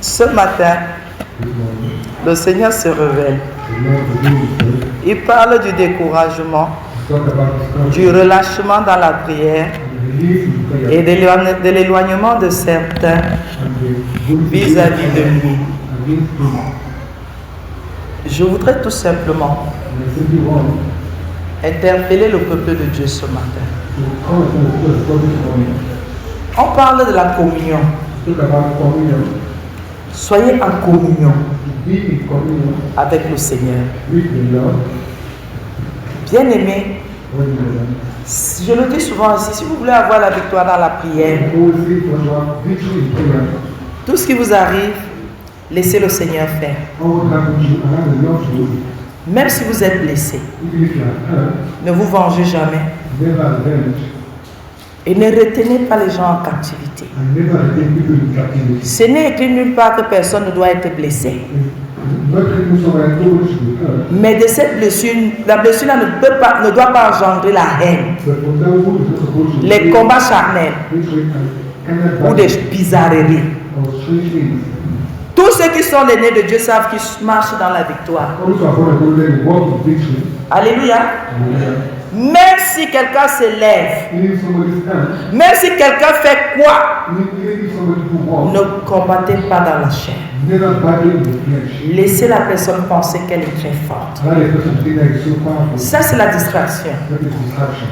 Ce matin, le Seigneur se révèle. Il parle du découragement, du relâchement dans la prière et de l'éloignement de certains vis-à-vis de lui. Je voudrais tout simplement interpeller le peuple de Dieu ce matin. On parle de la communion. Soyez en communion avec le Seigneur. Bien-aimés, je le dis souvent ici, si vous voulez avoir la victoire dans la prière, tout ce qui vous arrive, laissez le Seigneur faire. Même si vous êtes blessé, ne vous vengez jamais. Et ne retenez pas les gens en captivité. Ce n'est écrit nulle part que personne ne doit être blessé. Mais de cette blessure, la blessure ne doit pas engendrer la haine, les combats charnels ou des bizarreries. Tous ceux qui sont les nés de Dieu savent qu'ils marchent dans la victoire. Alléluia. Même si quelqu'un se lève, même si quelqu'un fait quoi, ne combattez pas dans la chair. Laissez la personne penser qu'elle est très forte. Ça, c'est la distraction.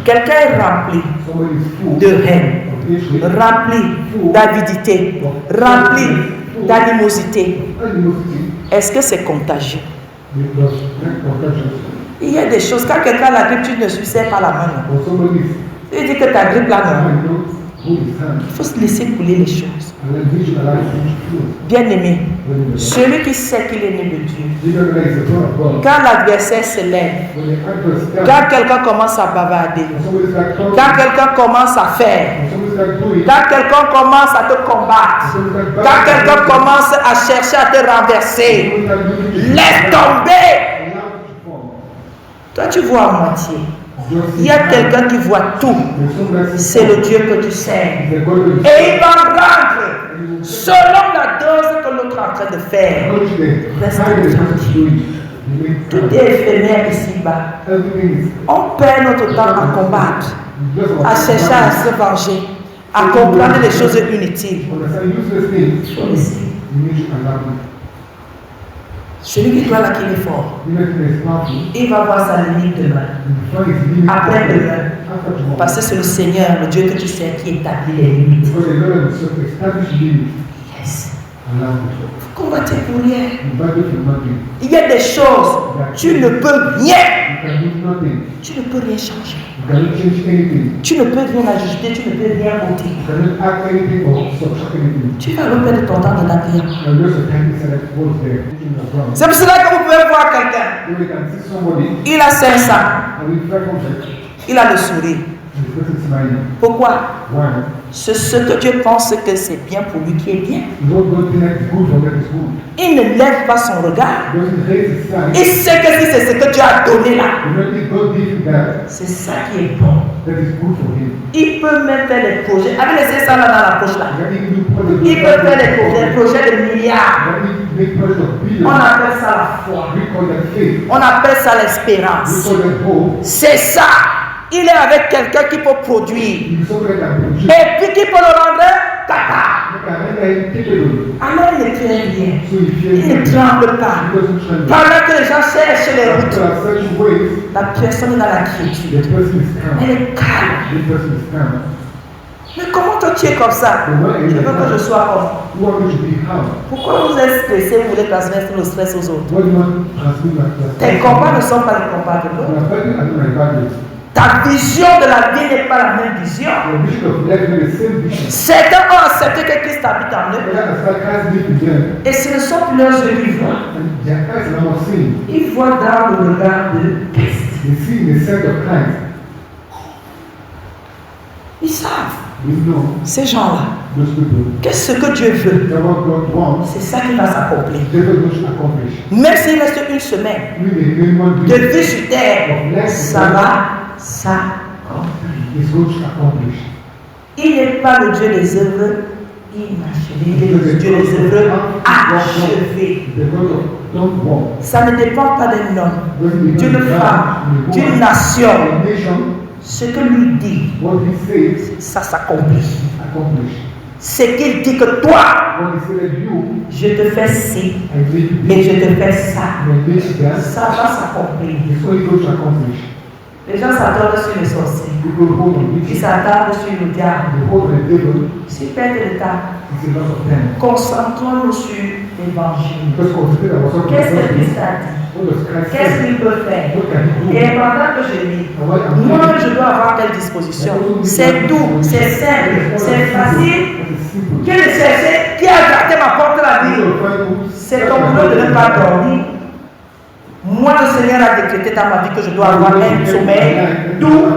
Quelqu'un est rempli de haine, rempli d'avidité, rempli d'animosité. Est-ce que c'est contagieux? Il y a des choses, quand quelqu'un a la grippe, tu ne lui serres pas la main. Tu dis que ta grippe là, non. Il faut se laisser couler les choses. Bien-aimé, celui qui sait qu'il est né de Dieu, quand l'adversaire se lève, quand quelqu'un commence à bavarder, quand quelqu'un commence à faire, quand quelqu'un commence à te combattre, quand quelqu'un commence à chercher à te renverser, laisse tomber. Toi, tu vois à moitié. Il y a quelqu'un qui voit tout. C'est le Dieu que tu sers. Et il va rendre selon la dose que l'autre est en train de faire. Reste tranquille. Tout est éphémère ici-bas. On perd notre temps à combattre, à chercher à se venger, à comprendre les choses inutiles. Il faut laisser. Celui qui croit là qu'il est fort, il va voir sa limite demain, après-demain, parce que c'est le Seigneur, le Dieu que tu sais, qui établit les limites. Yes. Combattez pour rien. Il y a des choses, tu ne peux rien. Tu ne peux rien changer. Tu ne peux rien ajuster, tu ne peux rien ôter. Tu vas le perdre ton temps de ta prière. C'est pour cela que vous pouvez voir quelqu'un. Il a 500. Il a le sourire. Pourquoi? C'est ce que Dieu pense que c'est bien pour lui qui est bien. Il ne lève pas son regard. Il sait que si c'est ce que Dieu a donné là, c'est ça qui est bon. Il peut même faire des projets. Avec les 500 là dans la poche là, il peut faire des projets de milliards. On appelle ça la foi. On appelle ça l'espérance. C'est ça. Il est avec quelqu'un qui peut produire. Et puis qui peut le rendre caca. Alors il ne craint rien. Il ne tremble pas. Pendant que les gens cherchent les routes, la personne est dans la quiétude. Elle est calme. Mais comment toi tu es comme ça? Je veux que je sois comme. Pourquoi vous êtes stressé, vous voulez transmettre le stress aux autres? Tes combats ne sont pas les combats de l'autre. Ta vision de la vie n'est pas la même vision. Certains ont accepté que Christ habite en eux. Et ce ne sont plus leurs yeux qui voient. Ils voient dans le regard de Christ. Ils savent. Ces gens-là, qu'est-ce que Dieu veut? C'est ça qui va s'accomplir. Même s'il reste une semaine de vie sur terre, ça va s'accomplir. Il n'est pas le Dieu des œuvres inachevées, il est le Dieu des œuvres achevées. achevé. Ça ne dépend pas d'un homme, d'une femme, d'une nation. Ce que lui dit, ça s'accomplit. Ce qu'il dit que toi, je te fais ci et je te fais ça. Ça va s'accomplir. Les gens s'attendent sur les sorciers. Ils s'attendent sur le diable. Si perdre le temps, concentrons-nous sur l'évangile. Qu'est-ce que Christ a dit? Qu'est-ce qu'il peut faire? Et pendant que je lis, moi je dois avoir quelle disposition? C'est tout, c'est simple, c'est facile. Qui le chercher? Qui a gardé ma porte la vie? C'est ton boulot de ne pas dormir. Moi, le Seigneur a décrété dans ma vie que je dois avoir un sommeil doux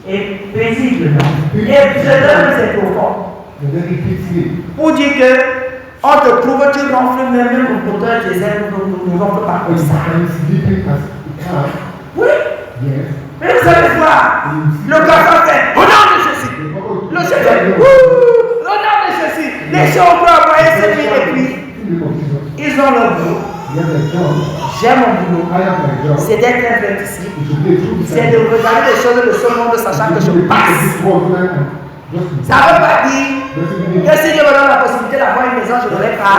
et paisible. Et je donne ces profonds. Pour dire que on te prouve, tu ronfles même mon moteur des ailes, nous ne ronfle pas comme ça. Oui. Mais vous allez voir, le gars fait au nom de Jésus. Le Seigneur, au nom de Jésus. Les gens ont envoyer cette nuit et puis ils ont leur boulot. J'aime mon boulot. C'est d'être un vrai ici. C'est de regarder les choses de ce monde sachant que je passe. Ça ne veut pas dire que si Dieu me donne la possibilité d'avoir une maison, je n'aurai pas.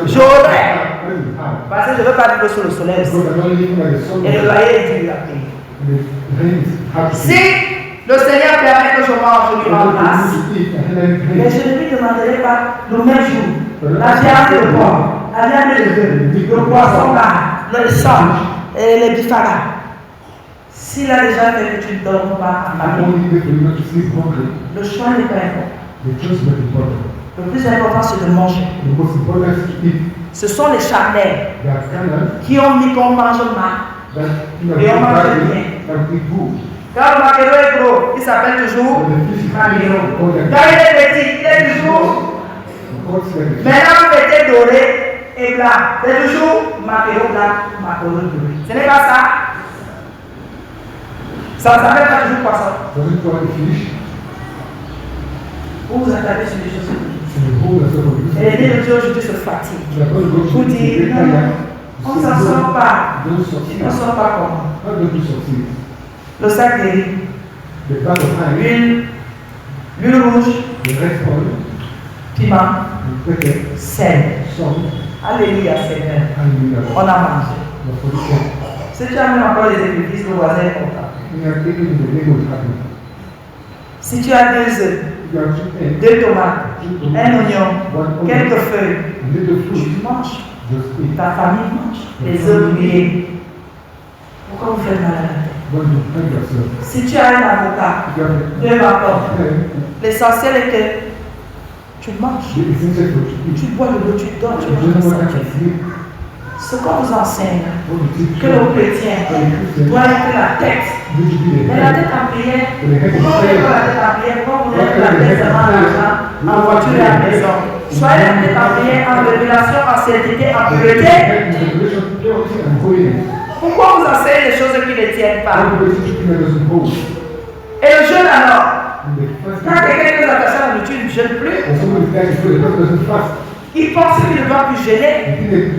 J'aurai. Parce que je ne veux pas vivre sous le soleil. Et le loyer est dû à payer. Si le Seigneur permet que je mange, je lui remplace. Mais je ne lui demanderai pas le même jour. La viande et le porc. La viande et le poisson là, le sang et les bifaras. S'il a déjà fait que tu ne dors pas en famille, le choix n'est pas important. Le plus important, c'est de manger. Ce sont les charnels qui ont mis qu'on mange mal et on mange bien. Quand le maquereau est gros, il s'appelle toujours maquereau. Quand il est petit, il est toujours. Maintenant, vous mettez doré et blanc. C'est toujours maquereau blanc, maquereau doré. Ce n'est pas ça. Ça ne s'appelle pas toujours poisson. Vous vous attardez sur les choses. Et les gens aujourd'hui se fatiguent. Vous dites, on ne s'en sort pas. On ne sort pas comment? Le sac de riz, l'huile rouge, piment, sel. Alléluia, Seigneur. On a mangé. Si tu as même encore les épices, le voisin est content. Si tu as 2 œufs, 2 tomates, un oignon, quelques feuilles, tu manges. Ta famille mange. Les œufs grillés. Pourquoi vous faites mal à la tête? Si tu as un avocat, 2 vapeurs, l'essentiel est que tu manges. Tu bois de l'eau, tu dors, tu manges. Ce qu'on vous enseigne, que le chrétien doit être la tête. Mais la tête en prière, pourquoi vous êtes la tête en prière? Pourquoi vous êtes la tête seulement en argent, en voiture et en maison? Soyez la tête en prière, en révélation, en sainteté, en pureté. Pourquoi vous enseignez les choses qui ne tiennent pas? Et le jeûne alors? Quand quelqu'un est attaché à la nourriture, il ne jeûne plus. Il pense qu'il ne va plus gêner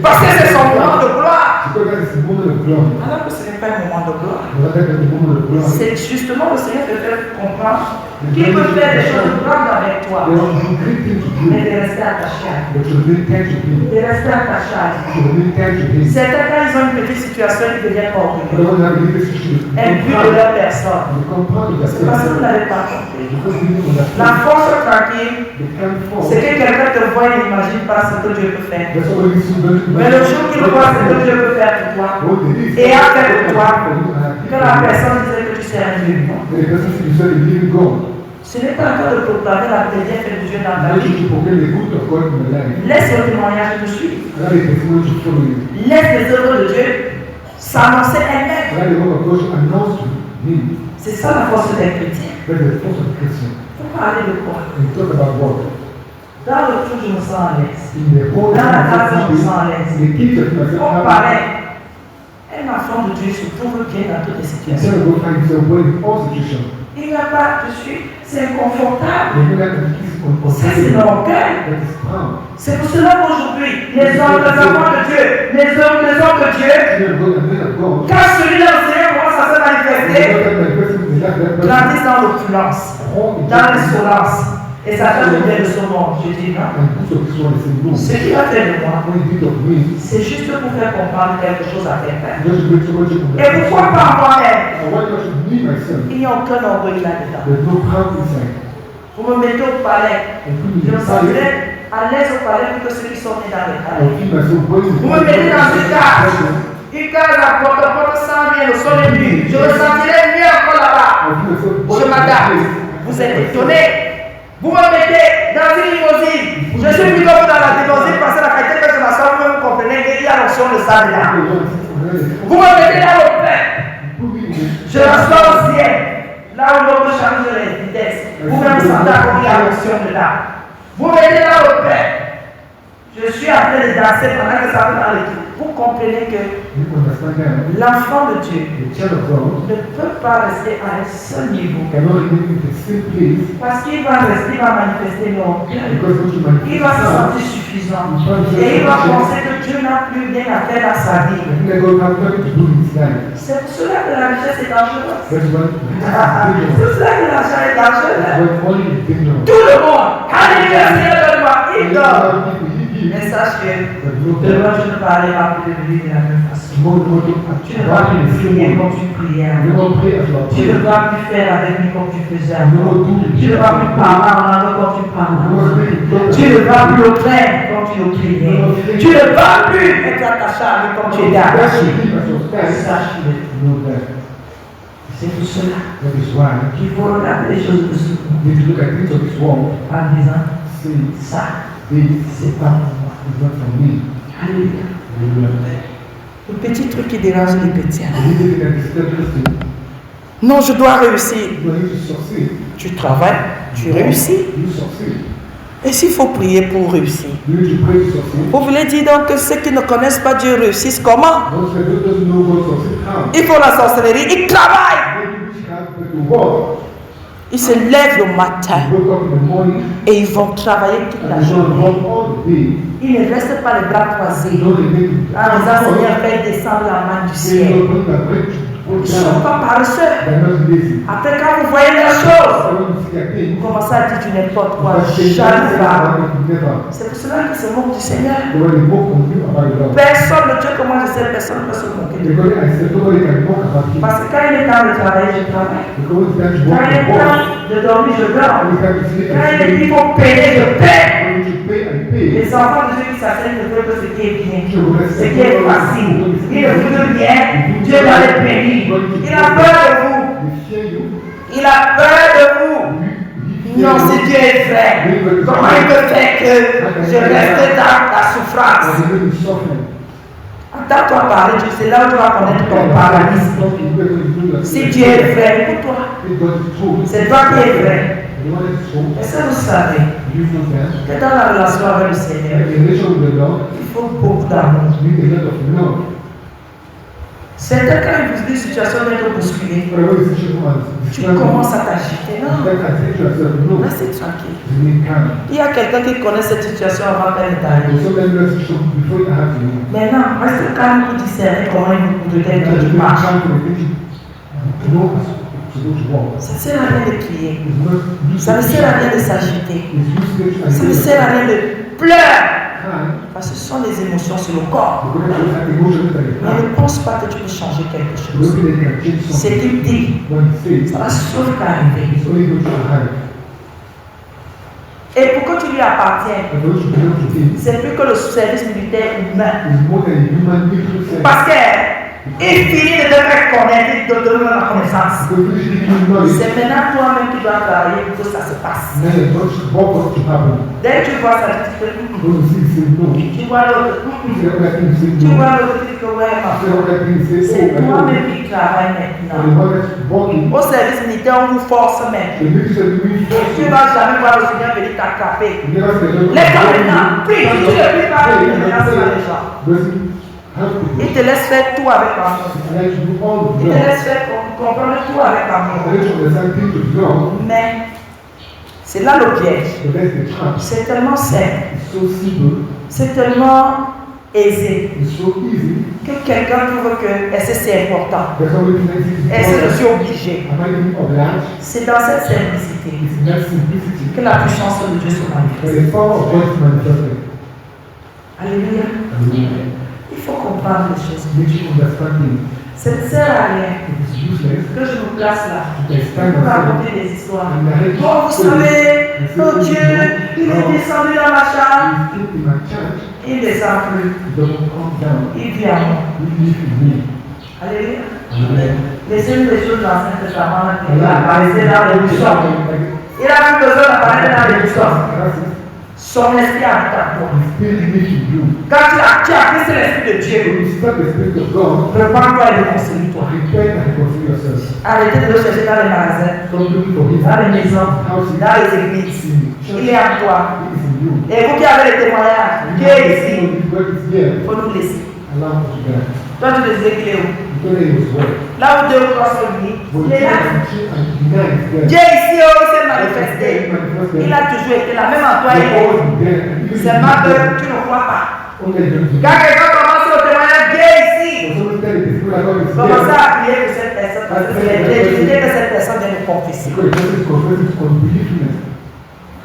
parce que c'est son moment de gloire. Alors que ce n'est pas un moment de gloire. C'est justement le Seigneur te fait comprendre qu'il peut faire des choses grandes avec toi. Mais de rester attaché à lui. De rester attaché à lui. Certains, quand ils ont une petite situation, ils deviennent orgueilleux. Impurs de leur personne. C'est parce que vous n'avez pas compris. La force tranquille, c'est que quelqu'un te voit et n'imagine pas ce que Dieu peut faire. Mais le jour qu'il voit ce que Dieu peut faire pour toi, et a fait pour toi, que la personne disait que tu sais un Dieu. Ce n'est pas encore de proclamer la dernière fête de Dieu dans ta vie. Laisse le témoignage te suivre. Laisse les œuvres de Dieu s'annoncer elles-mêmes. C'est ça la force des chrétiens. Faut parler de quoi? Dans le tout, je me sens à l'aise. Dans la grâce, je me sens à l'aise. On parlait. Un enfant de Dieu se trouve bien dans toutes les situations. Il n'y a pas, c'est inconfortable. Ça, c'est l'orgueil. C'est pour cela qu'aujourd'hui, les enfants de Dieu, les hommes de Dieu, quand celui-là, le Seigneur commence à se manifester, grandissent dans l'opulence, dans l'insolence. Et ça fait le bien de son monde. Je dis non. Ce qu'il a fait de moi, c'est juste pour faire comprendre quelque chose à quelqu'un. Et pourquoi pas moi-même? Il n'y a aucun orgueil là-dedans. Vous me mettez au palais. Je me sentirais à l'aise au palais plus que ceux qui sont nés dans les palais. Vous me mettez dans une cage. Une cage à porte sans rien, le sol est nu. Je me sentirais mieux encore là-bas. Je m'adapte. Vous êtes étonnés. Vous me mettez dans une limousine. Je suis plus comme dans la limousine parce que la qualité que je m'assois, vous comprenez qu'il y a l'option de ça là. Vous me mettez dans le plein. Je m'assois au ciel. Là où l'on change les vitesses. Vous-même sentez qu'il y a l'option de là. Vous me mettez dans le plein. Je suis en train de danser pendant que ça va dans l'équipe. Vous comprenez que l'enfant de Dieu ne peut pas rester à un seul niveau. Parce qu'il va manifester l'orgueil. Il va se sentir suffisant. Et il va penser que Dieu n'a plus rien à faire dans sa vie. C'est pour cela que la richesse est dangereuse. C'est pour cela que l'argent est dangereux. Tout le monde, alléluia, Seigneur, donne-moi, il donne. Mais sache que demain je ne parlerai plus de vivre de la même façon. Tu ne vas plus prier comme tu priais avant. Tu ne vas plus faire avec lui comme tu faisais avant. Tu ne vas plus parler en langue comme tu parlais avant. Tu ne vas plus au train comme tu le criais. Tu ne vas plus être attaché à lui comme tu étais attaché. Sache-le. C'est pour cela qu'il faut regarder les choses de ce monde en disant ça. C'est pas moi. Alléluia. Le petit truc qui dérange les petits. Non, je dois réussir. Tu travailles, tu réussis. Et s'il faut prier pour réussir? Vous voulez dire donc que ceux qui ne connaissent pas Dieu réussissent comment? Ils font la sorcellerie, ils travaillent. Ils se lèvent le matin et ils vont travailler toute la journée. Ils ne restent pas les bras croisés. Ah, les enseignants fait descendre la main du ciel. Ils ne sont pas paresseux. Après, quand vous voyez la chose, vous commencez à dire du n'importe quoi. J'arrive pas. C'est pour cela que se moque du Seigneur. Personne ne Dieu que moi je sais, personne ne peut se moquer de lui. Parce que quand il est temps de travailler, je travaille. Quand il est temps de dormir, je dors. Quand il faut payer, je paie. Les enfants de Dieu qui s'asseyent ne veulent que ce qui est bien, ce qui est facile. Ils ne veulent rien. Dieu va les bénir. Il a peur de vous. Il a peur de vous. Non, si Dieu est vrai, comment il peut faire que je reste dans la souffrance? Entends-toi parler, c'est là où tu vas connaître ton paradis. Si Dieu est vrai, écoute-toi. C'est toi qui es vrai. Est-ce que vous savez que dans la relation avec le Seigneur, il faut beaucoup d'amour? Certains, quand ils vivent des situations d'être bousculées, tu commences à t'agiter. Non, restez tranquille. Il y a quelqu'un qui connaît cette situation avant qu'elle t'arrive. Maintenant, reste calme pour discerner comment il peut être que tu marches. Ça ne sert à rien de crier. Ça ne sert à rien de s'agiter. Ça ne sert à rien de pleurer. Parce que ce sont des émotions sur le corps. Mais ne pense pas que tu peux changer quelque chose. C'est qu'il dit, ça va sauf qu'arriver. Et pour que tu lui appartiennes, c'est plus que le service militaire humain. Parce qu'il finit de te faire connaître, de te donner la connaissance. C'est maintenant toi-même qui dois travailler pour que ça se passe. Dès que tu vois ça, tu vois l'autre. Tu vois l'autre, tu dis que ouais, c'est toi-même qui travaille maintenant. Au service militaire, on vous force même. Tu ne vas jamais voir le Seigneur venir t'attraper. Laisse-toi maintenant. Puis, tu ne peux pas venir les gens. Il te laisse faire tout avec amour. Il te laisse faire comprendre tout avec amour. Mais C'est là le piège. C'est tellement simple. C'est tellement aisé que quelqu'un trouve que c'est important. Est-ce que je suis obligé? C'est dans cette simplicité que la puissance de Dieu se manifeste. Alléluia. Il faut comprendre les choses. Ça ne sert à rien que je me place là pour raconter des histoires. Oh, vous savez, oh Dieu, il est descendu dans ma chambre. Il ne descend plus. Il vient à moi. Alléluia. Laissez-nous les choses dans l'Ancien Testament. Il a apparaissé dans les buissons. Il a plus besoin d'apparaître dans les buissons. Son esprit habite en toi. Quand tu as pris l'esprit de Dieu, prépare-toi et réconcilie-toi. Arrêtez de le chercher dans les magasins, dans les maisons, dans les églises. Il est en toi. Et vous qui avez les témoignages, Dieu est ici. Il faut nous laisser. Toi, tu le disais qu'il est où? Là où Dieu croit sur lui, il est là. Dieu ici, il s'est manifesté. Il a toujours été là, même en toi, il est. Seulement que tu ne crois pas. Quand quelqu'un commence au témoignage, Dieu ici. Commencez à prier pour cette personne, parce que c'est l'électricité que cette personne vient de confesser.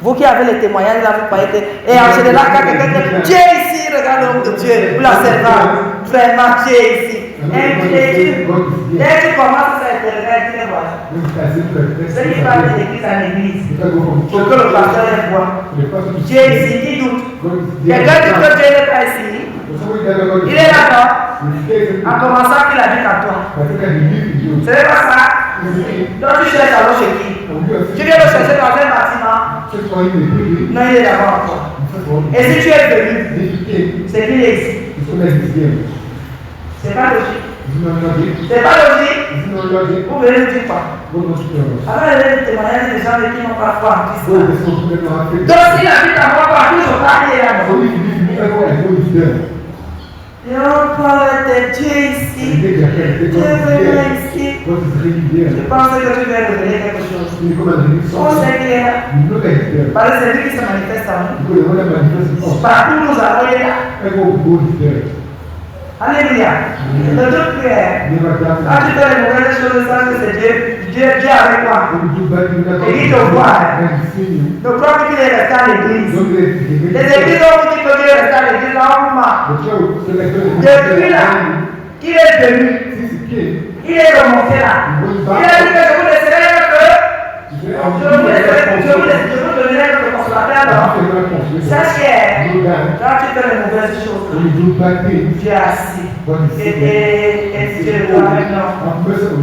Vous qui avez les témoignages, là, vous croyez que. Et en général, quand quelqu'un dit Dieu ici, regarde l'homme de Dieu, vous la servante. Vraiment, Dieu ici. Dès que tu commences à interroger, tu les vois. Ceux qui parlent de l'église en église, pour que le pasteur les voit. Dieu ici, qui doute. Quelqu'un dit que Dieu n'est pas ici. Il est là-bas. En commençant qu'il habite en toi. Ce n'est pas ça. Donc tu cherches alors chez qui? Tu viens le chercher dans un bâtiment. Non, il est d'abord en toi. Et si tu es venu, c'est qu'il est ici. C'est pas logique. C'est pas logique. Vous venez nous dire quoi? Alors, il y a des témoignages des gens qui n'ont pas foi en Christ. Donc, s'il habite en moi, partout, je parle, il est là. Et on parle de Dieu ici. Dieu vient ici. Je pense que tu viens de donner quelque chose. On sait qu'il est là. Parce que c'est lui qui se manifeste en nous. Partout où nous allons, il est là. Alléluia. Le truc est, quand tu fais les mauvaises choses, ça c'est Dieu avec toi. Et il te voit. Ne crois pas qu'il est resté à l'église. Les églises ont dit que Dieu est resté à l'église, là on ment. Depuis là, qu'il est venu, il est remonté là. Il a dit que je vous laisserai je vous donnerai le consolateur. Sache que quand tu fais les mauvaises choses, tu es assis. Et tu le vois maintenant.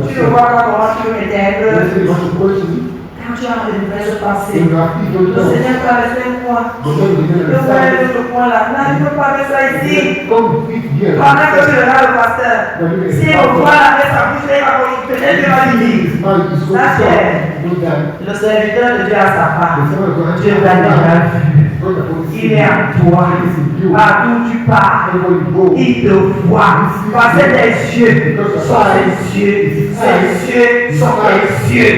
Tu le vois comment tu veux m'éteindre. Quand tu as de mauvaises pensées, le Seigneur va rester un point. Le voir le point là. Non, il ne peut pas faire ça ici. Pendant que tu regardes le pasteur, si on voit la sa bouche, peut-être qu'il va lui dire. Ça c'est le serviteur de Dieu à sa part. Dieu va dire. Il est en toi. Partout tu pars, il te voit. Parce que tes yeux sont les yeux. Ses yeux sont les yeux.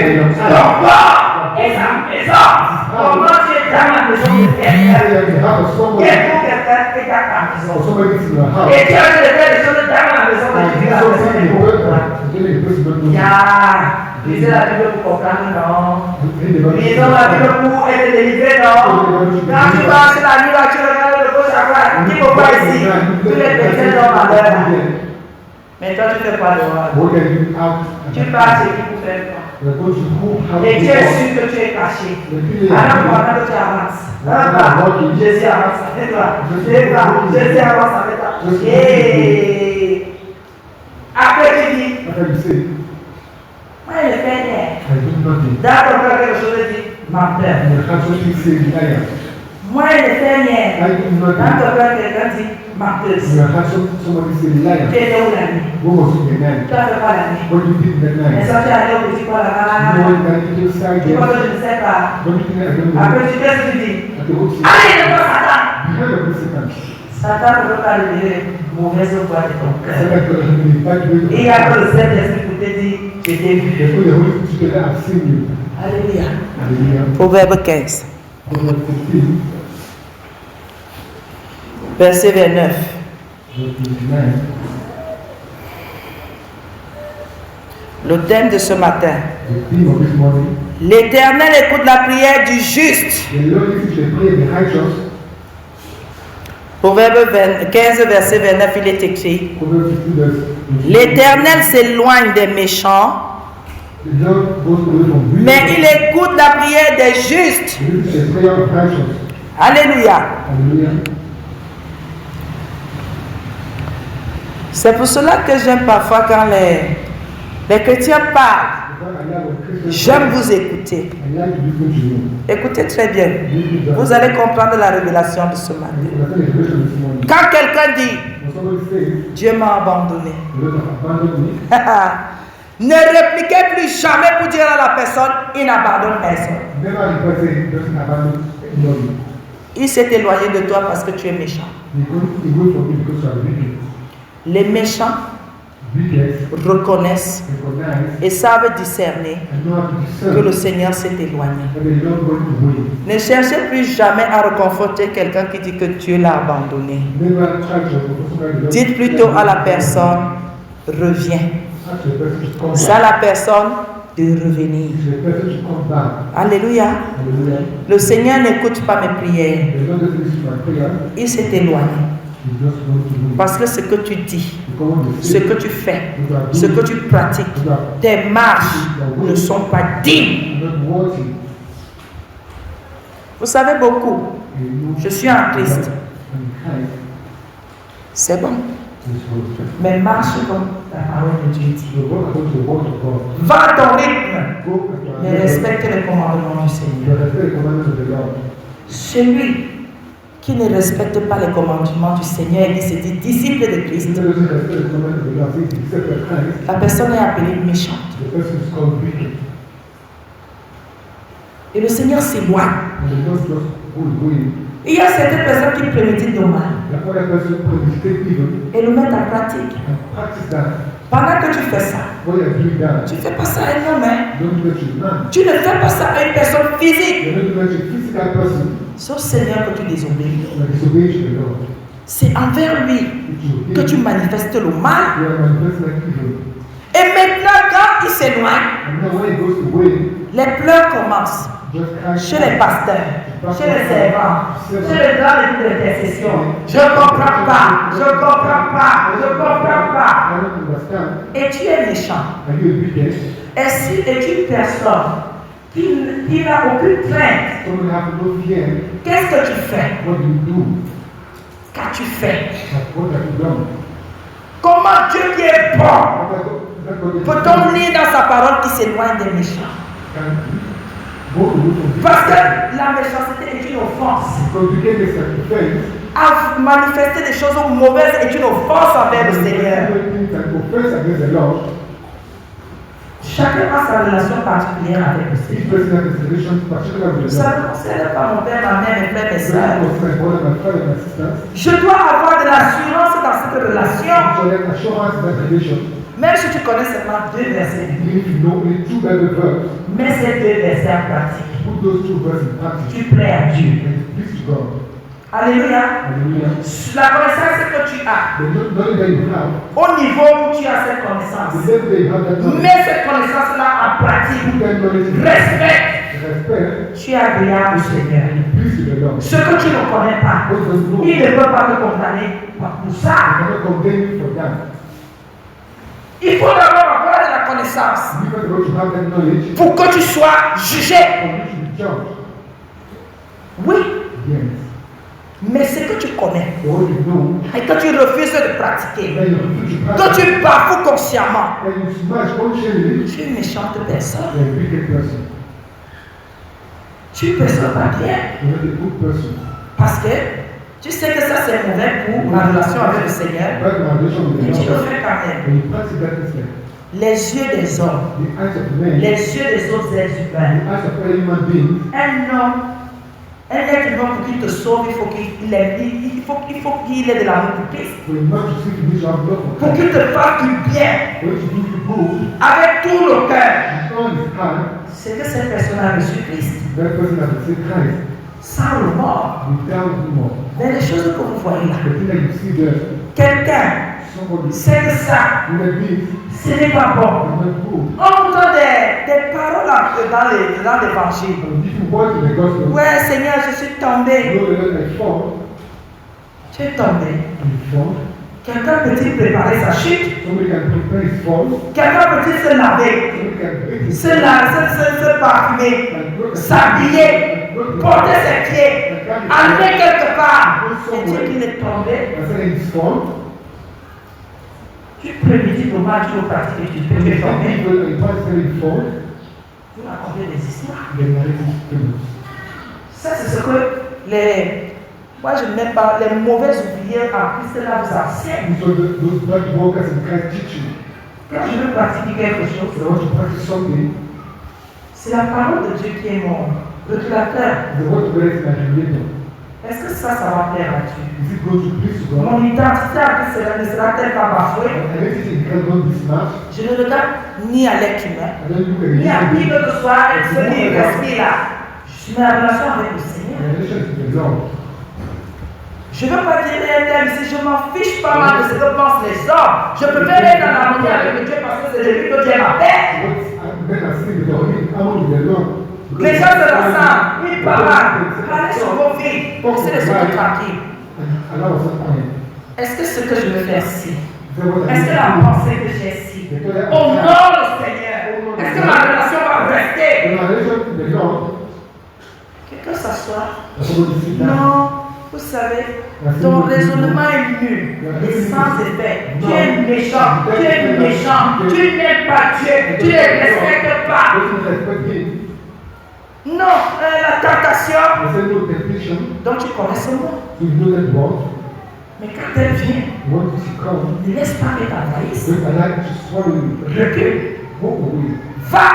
Ton corps est sa maison. Comment tu es dans la maison de quelqu'un? Quelqu'un est dans ta maison. Et tu as fait des choses dans la maison de Dieu. Lisez la Bible pour comprendre, non. Lisons la Bible pour être délivré, non. Quand tu passes la nuit, là, tu regardes le gauche à droite. Qui ne peut pas ici? Tous les personnes sont malheur. Mais toi, tu fais quoi dehors? Tu passes et qui pour faire quoi? Et tu es sûr que tu es caché. Alors, pendant que tu avances, Jésus avance avec toi. Jésus avance avec toi. Et après, tu dis. Moi, je fais rien. D'accord, quelque chose de dit, menteur. Moi, je fais rien. D'accord, quelqu'un dit, menteuse. Tu es où la nuit? Tu as fait quoi la nuit? Est-ce que tu es allé au petit quoi là-bas? Tu crois que je ne sais pas? Après, tu qu'est-ce que tu dis? Allez, ne pas Satan! Satan ne peut pas révéler mauvaise voix de ton cœur. Et il y a que le Saint-Esprit pour te dire. Je t'ai vu. Alléluia. Proverbe 15. Verset 29. Le thème de ce matin. L'Éternel écoute la prière du juste. Proverbe 15, verset 29, il est écrit: l'Éternel s'éloigne des méchants, mais il écoute la prière des justes. Alléluia. C'est pour cela que j'aime parfois quand les chrétiens parlent. J'aime vous écouter. Écoutez très bien. Vous allez comprendre la révélation de ce matin. Quand quelqu'un dit Dieu m'a abandonné, ne répliquez plus jamais pour dire à la personne il n'abandonne personne. Il s'est éloigné de toi parce que tu es méchant. Les méchants reconnaissent et savent discerner que le Seigneur s'est éloigné. Ne cherchez plus jamais à reconforter quelqu'un qui dit que Dieu l'a abandonné. Dites plutôt à la personne, reviens. C'est à la personne de revenir. Alléluia. Le Seigneur n'écoute pas mes prières. Il s'est éloigné. Parce que ce que tu dis, ce que tu fais, ce que tu pratiques, tes marches ne sont pas dignes. Vous savez beaucoup, je suis en Christ. C'est bon. Mais marche comme la parole de Dieu dit. Va à ton rythme, mais respecte les commandements du Seigneur. Celui qui ne respecte pas les commandements du Seigneur et qui se dit disciple de Christ, la personne est appelée méchante. Et le Seigneur s'éloigne. Il y a certaines personnes qui préméditent le mal et le mettent en pratique. Pendant que tu fais ça, tu ne fais pas ça à un homme. Tu ne fais pas ça à une personne physique. Sauf Seigneur que tu désobéis. C'est envers lui que tu manifestes le mal. Et maintenant, quand il s'éloigne, les pleurs commencent. Chez les pasteurs, chez les servants, chez les grands équipes d'intercession. Je ne comprends pas, je ne comprends pas, je ne comprends pas. Et tu es méchant. Et si es une personne qui n'a aucune crainte, qu'est-ce que tu fais? Qu'as-tu fait? Comment Dieu qui est bon peut-on lire dans sa parole qui s'éloigne des méchants? Parce que la méchanceté est une offense. À manifester des choses mauvaises est une offense envers le Seigneur. Chacun a sa relation particulière avec le Seigneur. Vous savez, c'est pas mon père, ma mère, mes frères, mes soeurs. Je dois avoir de l'assurance dans cette relation. Même si tu connais seulement 2 versets, mets ces 2 versets en pratique. Tu plais à Dieu. Alléluia. La connaissance que tu as, au niveau où tu as cette connaissance, mets cette connaissance-là en pratique. Respecte. Tu es agréable au Seigneur. Ce que tu ne connais pas, il ne peut pas te condamner pour ça. Il faut d'abord avoir de la connaissance pour que tu sois jugé. Oui. Mais ce que tu connais et que tu refuses de pratiquer, que tu bafoues consciemment, tu es une méchante personne. Tu es une personne pas bien. Parce que tu sais que ça c'est mauvais pour ma relation avec le Seigneur, mais tu le fais quand même. Les yeux des hommes, les yeux des autres êtres humains, un homme Un être humain pour qu'il te sauve, il faut qu'il ait de l'amour pour Christ. Pour qu'il te fasse du bien avec tout le cœur. C'est que cette personne a reçu Christ. Sans le mort. Mais les choses que vous voyez là, quelqu'un sait que ça, ce n'est pas bon. On vous donne des paroles dans l'évangile. Ouais, Seigneur, je suis tombé. Tu es tombé. Quelqu'un peut-il préparer sa chute? Quelqu'un peut-il se laver? Se parfumer, s'habiller, porter ses pieds, aller quelque part. Et Dieu qu'il est tombé. Tu prémédites comment tu veux pratiquer, tu peux te former. Vous racontez des histoires. Ça, c'est ce que moi je n'aime pas les mauvais ouvriers en Christ là vous enseignent. Quand je veux pratiquer quelque chose, c'est la parole de Dieu qui est mon régulateur. Est-ce que ça va plaire à Dieu? Mon identité à Christ ne sera-t-elle pas bafouée? Je ne regarde ni à l'être humain, ni à qui que ce soit, celui qui respire là. Je suis dans la relation avec le Seigneur. Je ne veux pas dire tel ici, je m'en fiche pas mal de ce que pensent les hommes. Je peux faire être en harmonie avec Dieu parce que c'est de lui que Dieu m'appelle. Les gens se rassemblent, ils parlent, parlez sur vos vies, c'est les autres tranquilles. Est-ce que ce que je veux faire ici, est-ce que la pensée que j'ai ici, honore le Seigneur, est-ce que ma relation va rester? Quelqu'un s'assoit? Non, vous savez, ton raisonnement est nul et sans effet. Tu es méchant, tu n'aimes pas Dieu, tu ne le respectes pas. Non, la tentation. Donc tu connais ce mot. Mais quand elle vient, ne laisse pas qu'elle t'envahisse. Recule. Va.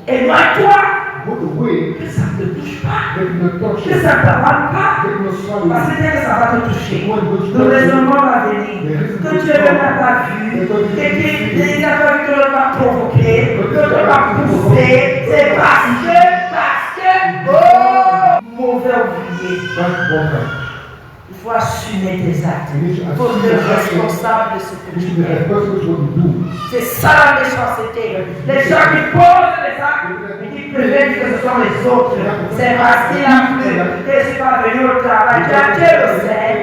Éloigne-toi. Que ça ne te touche pas. Que ça ne t'avale pas. Parce que dès que ça va te toucher, le raisonnement va venir. Que Dieu n'a pas vu. Et qu'il n'a pas vu que l'on va provoquer. Que l'on va pousser. C'est parce que. Oh, mauvais ouvrier. Il faut assumer tes actes. Il faut être responsable de ce que tu fais. C'est ça la méchanceté. Les gens qui posent les actes et qui préviennent que ce sont les autres. C'est parce qu'il a plu que je suis pas venu au travail. Dieu le sait.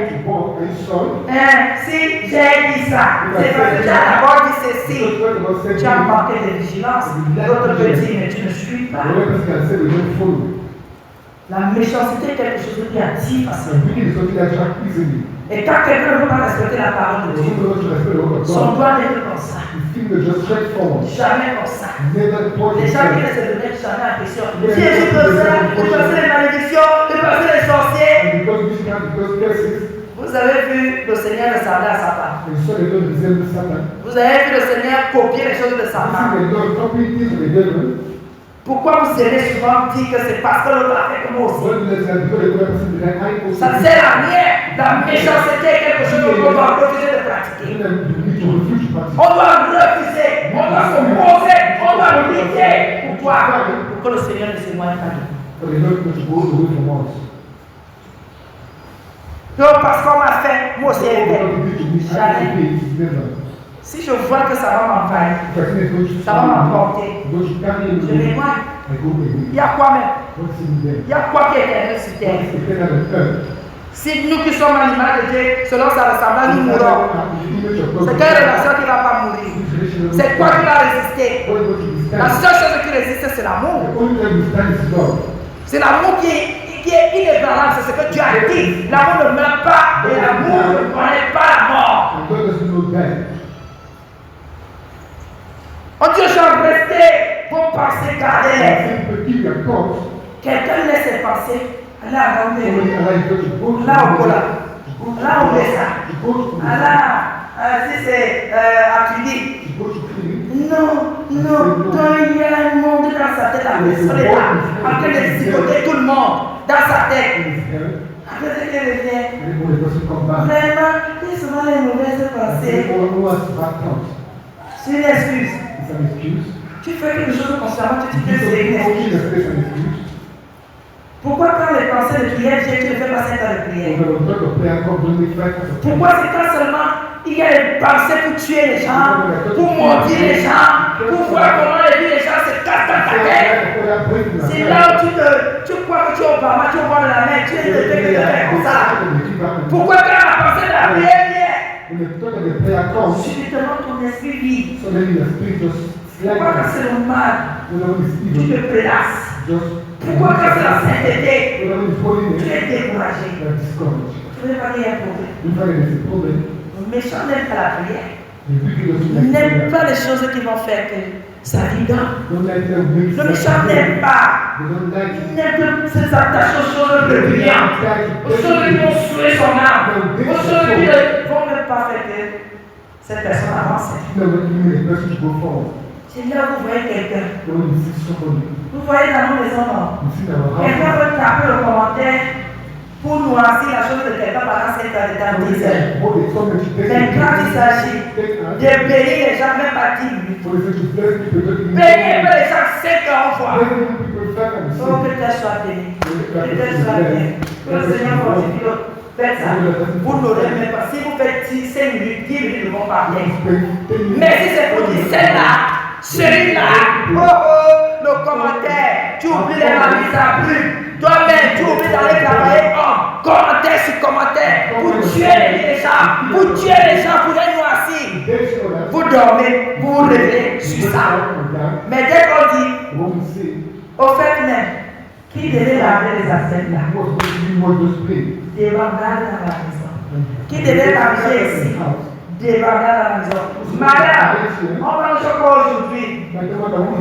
Si j'ai dit ça, c'est parce que tu as d'abord dit ceci. Tu as manqué de vigilance. L'autre peut dire, mais tu ne suis pas. La méchanceté est quelque chose de négatif. Et quand quelqu'un ne veut pas respecter la parole de Dieu, son doigt n'est pas comme ça. Jamais comme ça. Les gens qui laissent se donner jamais à question. Si je peux ça, je peux passer les malédictions, je peux passer les sorciers. Vous avez vu le Seigneur ressembler à Satan. Vous avez vu le Seigneur copier les choses de Satan. Pourquoi vous aimez souvent dire que c'est parce que l'autre a fait comme moi aussi? Ça ne sert à rien. La méchanceté est quelque chose qu'on doit refuser de pratiquer. On doit refuser, on doit s'opposer, on doit lutter pour toi, pour que le Seigneur ne s'éloigne pas de nous. Donc parce qu'on m'a fait, moi aussi jamais. Si je vois que ça va m'envahir, ça va m'emporter, je m'éloigne. Il y a quoi même? Il y a quoi qui est éternel sur terre? Si nous qui sommes à l'image de Dieu, selon sa ressemblance, nous mourrons. C'est quelle relation qui ne va pas mourir? C'est quoi qui va résister? La seule chose qui résiste, c'est l'amour. C'est l'amour qui est inébranlable, c'est ce que Dieu a dit. L'amour ne meurt pas et l'amour ne connaît pas la mort. On dit aux gens, restez, vos pensées, gardez-les. Quelqu'un laisse ses pensées, là, on met là, on là, là, on met ça. Là, si c'est à Philippe. Non, Non, quand il y a un monde dans sa tête, en train de psychoter tout le monde dans sa tête. Après, c'est qu'elle revient. Vraiment, il se voit les mauvaises pensées. C'est une excuse. Tu fais quelque chose consciemment, tu dis que c'est une excuse. Pourquoi quand les pensées de prière viennent, tu ne fais pas 5 ans de prière? Pourquoi c'est quand seulement il y a des pensées pour tuer les gens, pour maudire les gens, pour voir comment les gens se cassent dans ta tête? C'est là où tu crois que tu es au Obama, tu vois la main, tu es le fait que tu fais comme ça. Pourquoi quand la pensée de la prière vient, subitement ton esprit vit? Pourquoi quand c'est le mal, tu te prélasses? Pourquoi quand c'est la sainteté, tu es découragé? Tu ne veux pas rien prouver. Le méchant n'aime pas la prière. Il n'aime pas les choses qui vont faire que sa vie gagne. Le méchant n'aime pas. Il n'aime que s'attacher aux choses de brillantes, aux choses qui vont soulever son âme, aux choses qui ne vont même pas faire que cette personne avance. C'est là où vous voyez quelqu'un. Vous voyez dans nos maisons, non? Quelqu'un peut taper le commentaire pour noircir la chose de quelqu'un pendant 7 ans de temps. Mais quand il s'agit de bénir les gens, même pas 10 minutes, bénir les gens 50 fois. Oh, que tel soit béni. Que tel soit béni. Que le Seigneur fortifie l'autre. Faites ça. Vous n'aurez même pas. Si vous faites 5 minutes, 10 minutes ne vont pas bien. Mais si c'est pour dire celle-là, celui-là, le commentaire, tu oublies les mamies, ça brûle. Toi-même, tu oublies d'aller travailler commentaire sur commentaire pour tuer les gens, pour tuer les gens, pour les noircir. Vous dormez, vous vous levez sur ça. Mais dès qu'on dit, au fait même, qui devait laver les assiettes là? Débandade dans la maison. Qui devait manger ici? Débandade dans la maison. Madame, on mange encore aujourd'hui.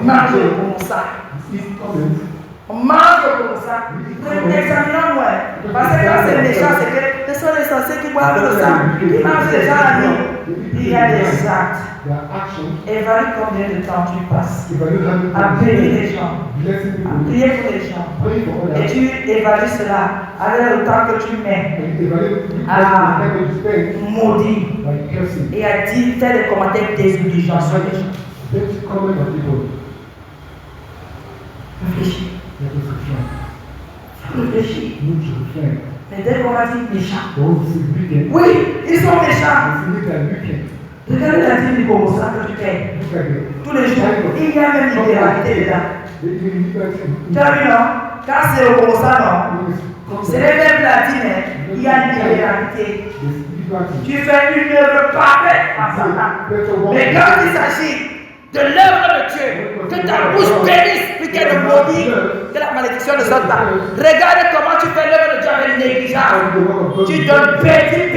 Mange comme ça. On mange comme ça. Examinons-moi. Parce que quand c'est méchant, c'est que ce sont les sorciers qui boivent le sang, qui mangent les gens la nuit. Il y a des actes. Évalue combien de temps tu passes à bénir les gens, à prier pour les gens. Et tu évalues cela avec le temps que tu mets à maudire et à dire, faire des commentaires désobligeants sur les gens. Réfléchis. Réfléchis. Mais dès qu'on va dire méchants, oui, ils sont méchants. Regardez la dîme du Congo-San que tu fais. Tous les jours, il y a même une libéralité dedans. Tu as vu, non? Quand c'est au Congo-San, non? C'est les mêmes la dîme, il y a une libéralité. Tu fais une œuvre parfaite à Satan. Mais quand il s'agit de l'œuvre de Dieu, que ta bouche bénisse, puis qu'elle ne maudit, que la malédiction ne sorte pas. Regarde comment tu fais l'œuvre de Dieu avec négligence. Tu donnes petit,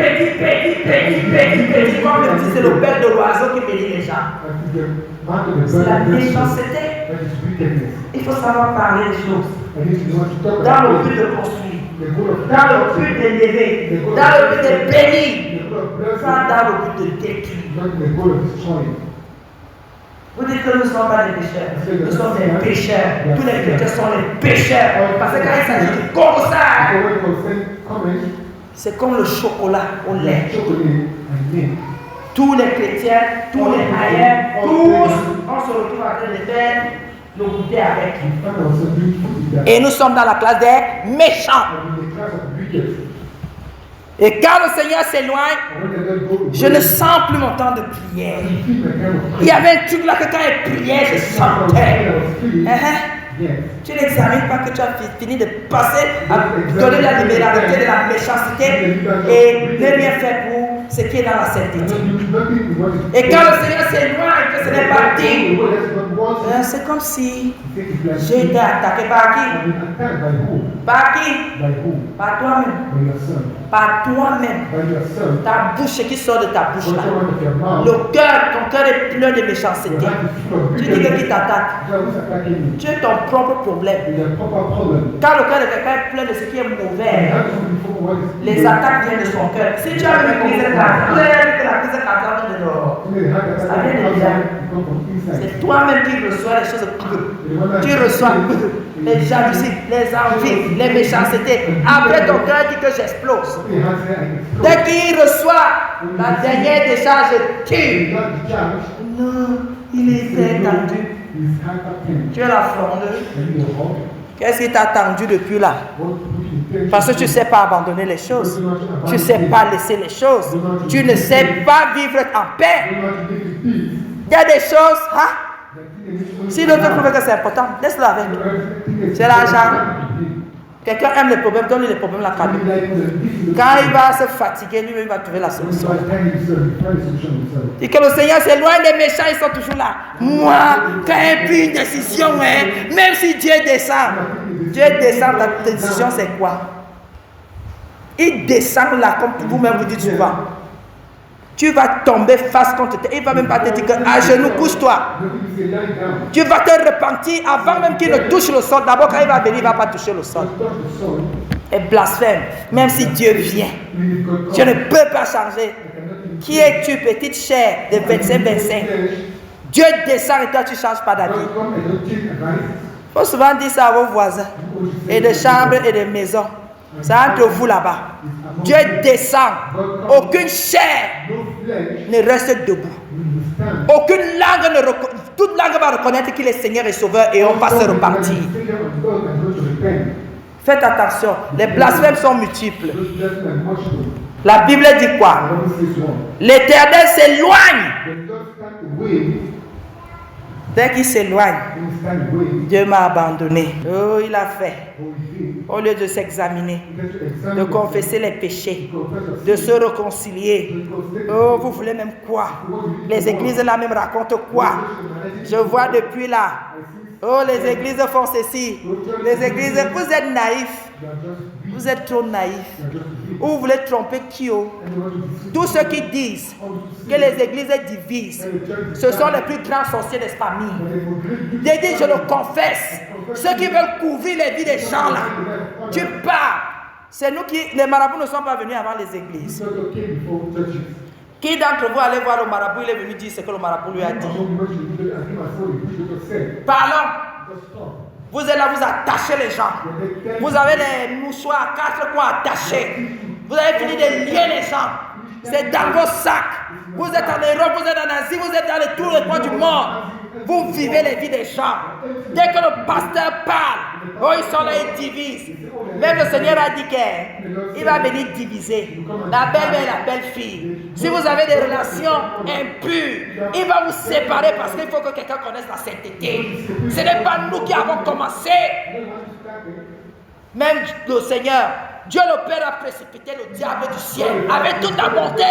comme le dit, c'est le père de l'oiseau qui bénit les gens. C'est la méchanceté. Il faut savoir parler des choses. Dans le but de construire, dans le but d'élever, dans le but de bénir, pas dans le but de détruire. Vous dites que nous ne sommes pas des pécheurs. Nous sommes des pécheurs. Tous les chrétiens sont les pécheurs. Parce que quand il s'agit du Congo-San, c'est comme le chocolat au lait. Tous les chrétiens, tous les ailleurs, tous, on se retrouve en train de faire le goûter avec. Et nous sommes dans la classe des méchants. Et quand le Seigneur s'éloigne, je ne sens plus mon temps de prière. Il y avait un truc là que quand il priait, je sentais. Tu n'examines pas que tu as fini de passer à donner la libéralité de la méchanceté et ne rien faire pour ce qui est dans la sainteté. Et quand le Seigneur s'éloigne, que ce n'est pas digne, c'est comme si j'ai été attaqué par qui? Par qui? Par toi-même. Par toi-même. Ta bouche qui sort de ta bouche là. Le cœur, ton cœur est plein de méchanceté. Tu dis que qui t'attaque. Tu es ton propre problème. Quand le cœur de quelqu'un est plein de ce qui est mauvais, les attaques viennent de son cœur. Si tu as une crise cardiaque, la crise cardiaque vient de dehors. Ça vient de déjà. C'est toi-même qui reçois les choses. Tu reçois les jalousies, les envies, les méchancetés. Après ton cœur dit que j'explose. Dès qu'il reçoit la dernière décharge, tue. Non, il est tendu. Tu es la frondeuse. Qu'est-ce qui t'a tendu depuis là? Parce que tu ne sais pas abandonner les choses. Tu ne sais pas laisser les choses. Tu ne sais pas vivre en paix. Il y a des choses, hein? Si l'autre trouve que c'est important, laisse-le avec. C'est l'argent. Quelqu'un aime les problèmes, donne-lui les problèmes, la cabine. Quand il va se fatiguer, lui-même il va trouver la solution. Et que le Seigneur s'éloigne des méchants, ils sont toujours là. Moi, quand il pris une décision, hein, même si Dieu descend, ta décision c'est quoi? Il descend là, comme vous-même vous dites souvent. Tu vas tomber face contre terre. Il ne va même pas te dire que à genoux, couche-toi. Tu vas te repentir avant même qu'il ne touche le sol. D'abord, quand il va venir, il ne va pas toucher le sol. Et blasphème. Même si Dieu vient, tu ne peux pas changer. Qui es-tu, petite chair de 25-25? Dieu descend et toi, tu ne changes pas d'avis. Il faut souvent dire ça à vos voisins. Et de chambres et de maisons. C'est entre vous là-bas. Dieu descend. Aucune chair ne reste debout. Aucune langue toute langue va reconnaître qu'il est Seigneur et Sauveur et on va se repentir. Faites attention. Les blasphèmes sont multiples. La Bible dit quoi? L'Éternel s'éloigne. Dès qu'il s'éloigne, Dieu m'a abandonné. Oh, il a fait. Au lieu de s'examiner, de confesser les péchés, de se réconcilier. Oh, vous voulez même quoi? Les églises là même racontent quoi? Je vois depuis là. Oh, les églises font ceci. Les églises, vous êtes naïfs. Vous êtes trop naïfs. Ou vous voulez tromper qui? Tous ceux qui disent que les églises divisent, ce sont les plus grands sorciers des familles. Ils disent, je le confesse. Ceux qui veulent couvrir les vies des gens là. Tu pars. C'est nous qui, les marabouts ne sont pas venus avant les églises. Qui d'entre vous allez voir le marabout, il est venu dire ce que le marabout lui a dit? Parlons. Vous êtes là, vous attachez les gens. Vous avez les mouchoirs, 4 coins attachés. Vous avez fini de lier les gens. C'est dans vos sacs. Vous êtes en Europe, vous êtes en Asie, vous êtes dans tous les coins du monde. Vous vivez les vies des gens. Dès que le pasteur parle, oh, ils sont là, ils divisent. Même le Seigneur a dit qu'il va venir diviser. La belle et la belle-fille. Si vous avez des relations impures, il va vous séparer parce qu'il faut que quelqu'un connaisse la sainteté. Ce n'est pas nous qui avons commencé. Même le Seigneur, Dieu le Père a précipité le diable du ciel avec toute la bonté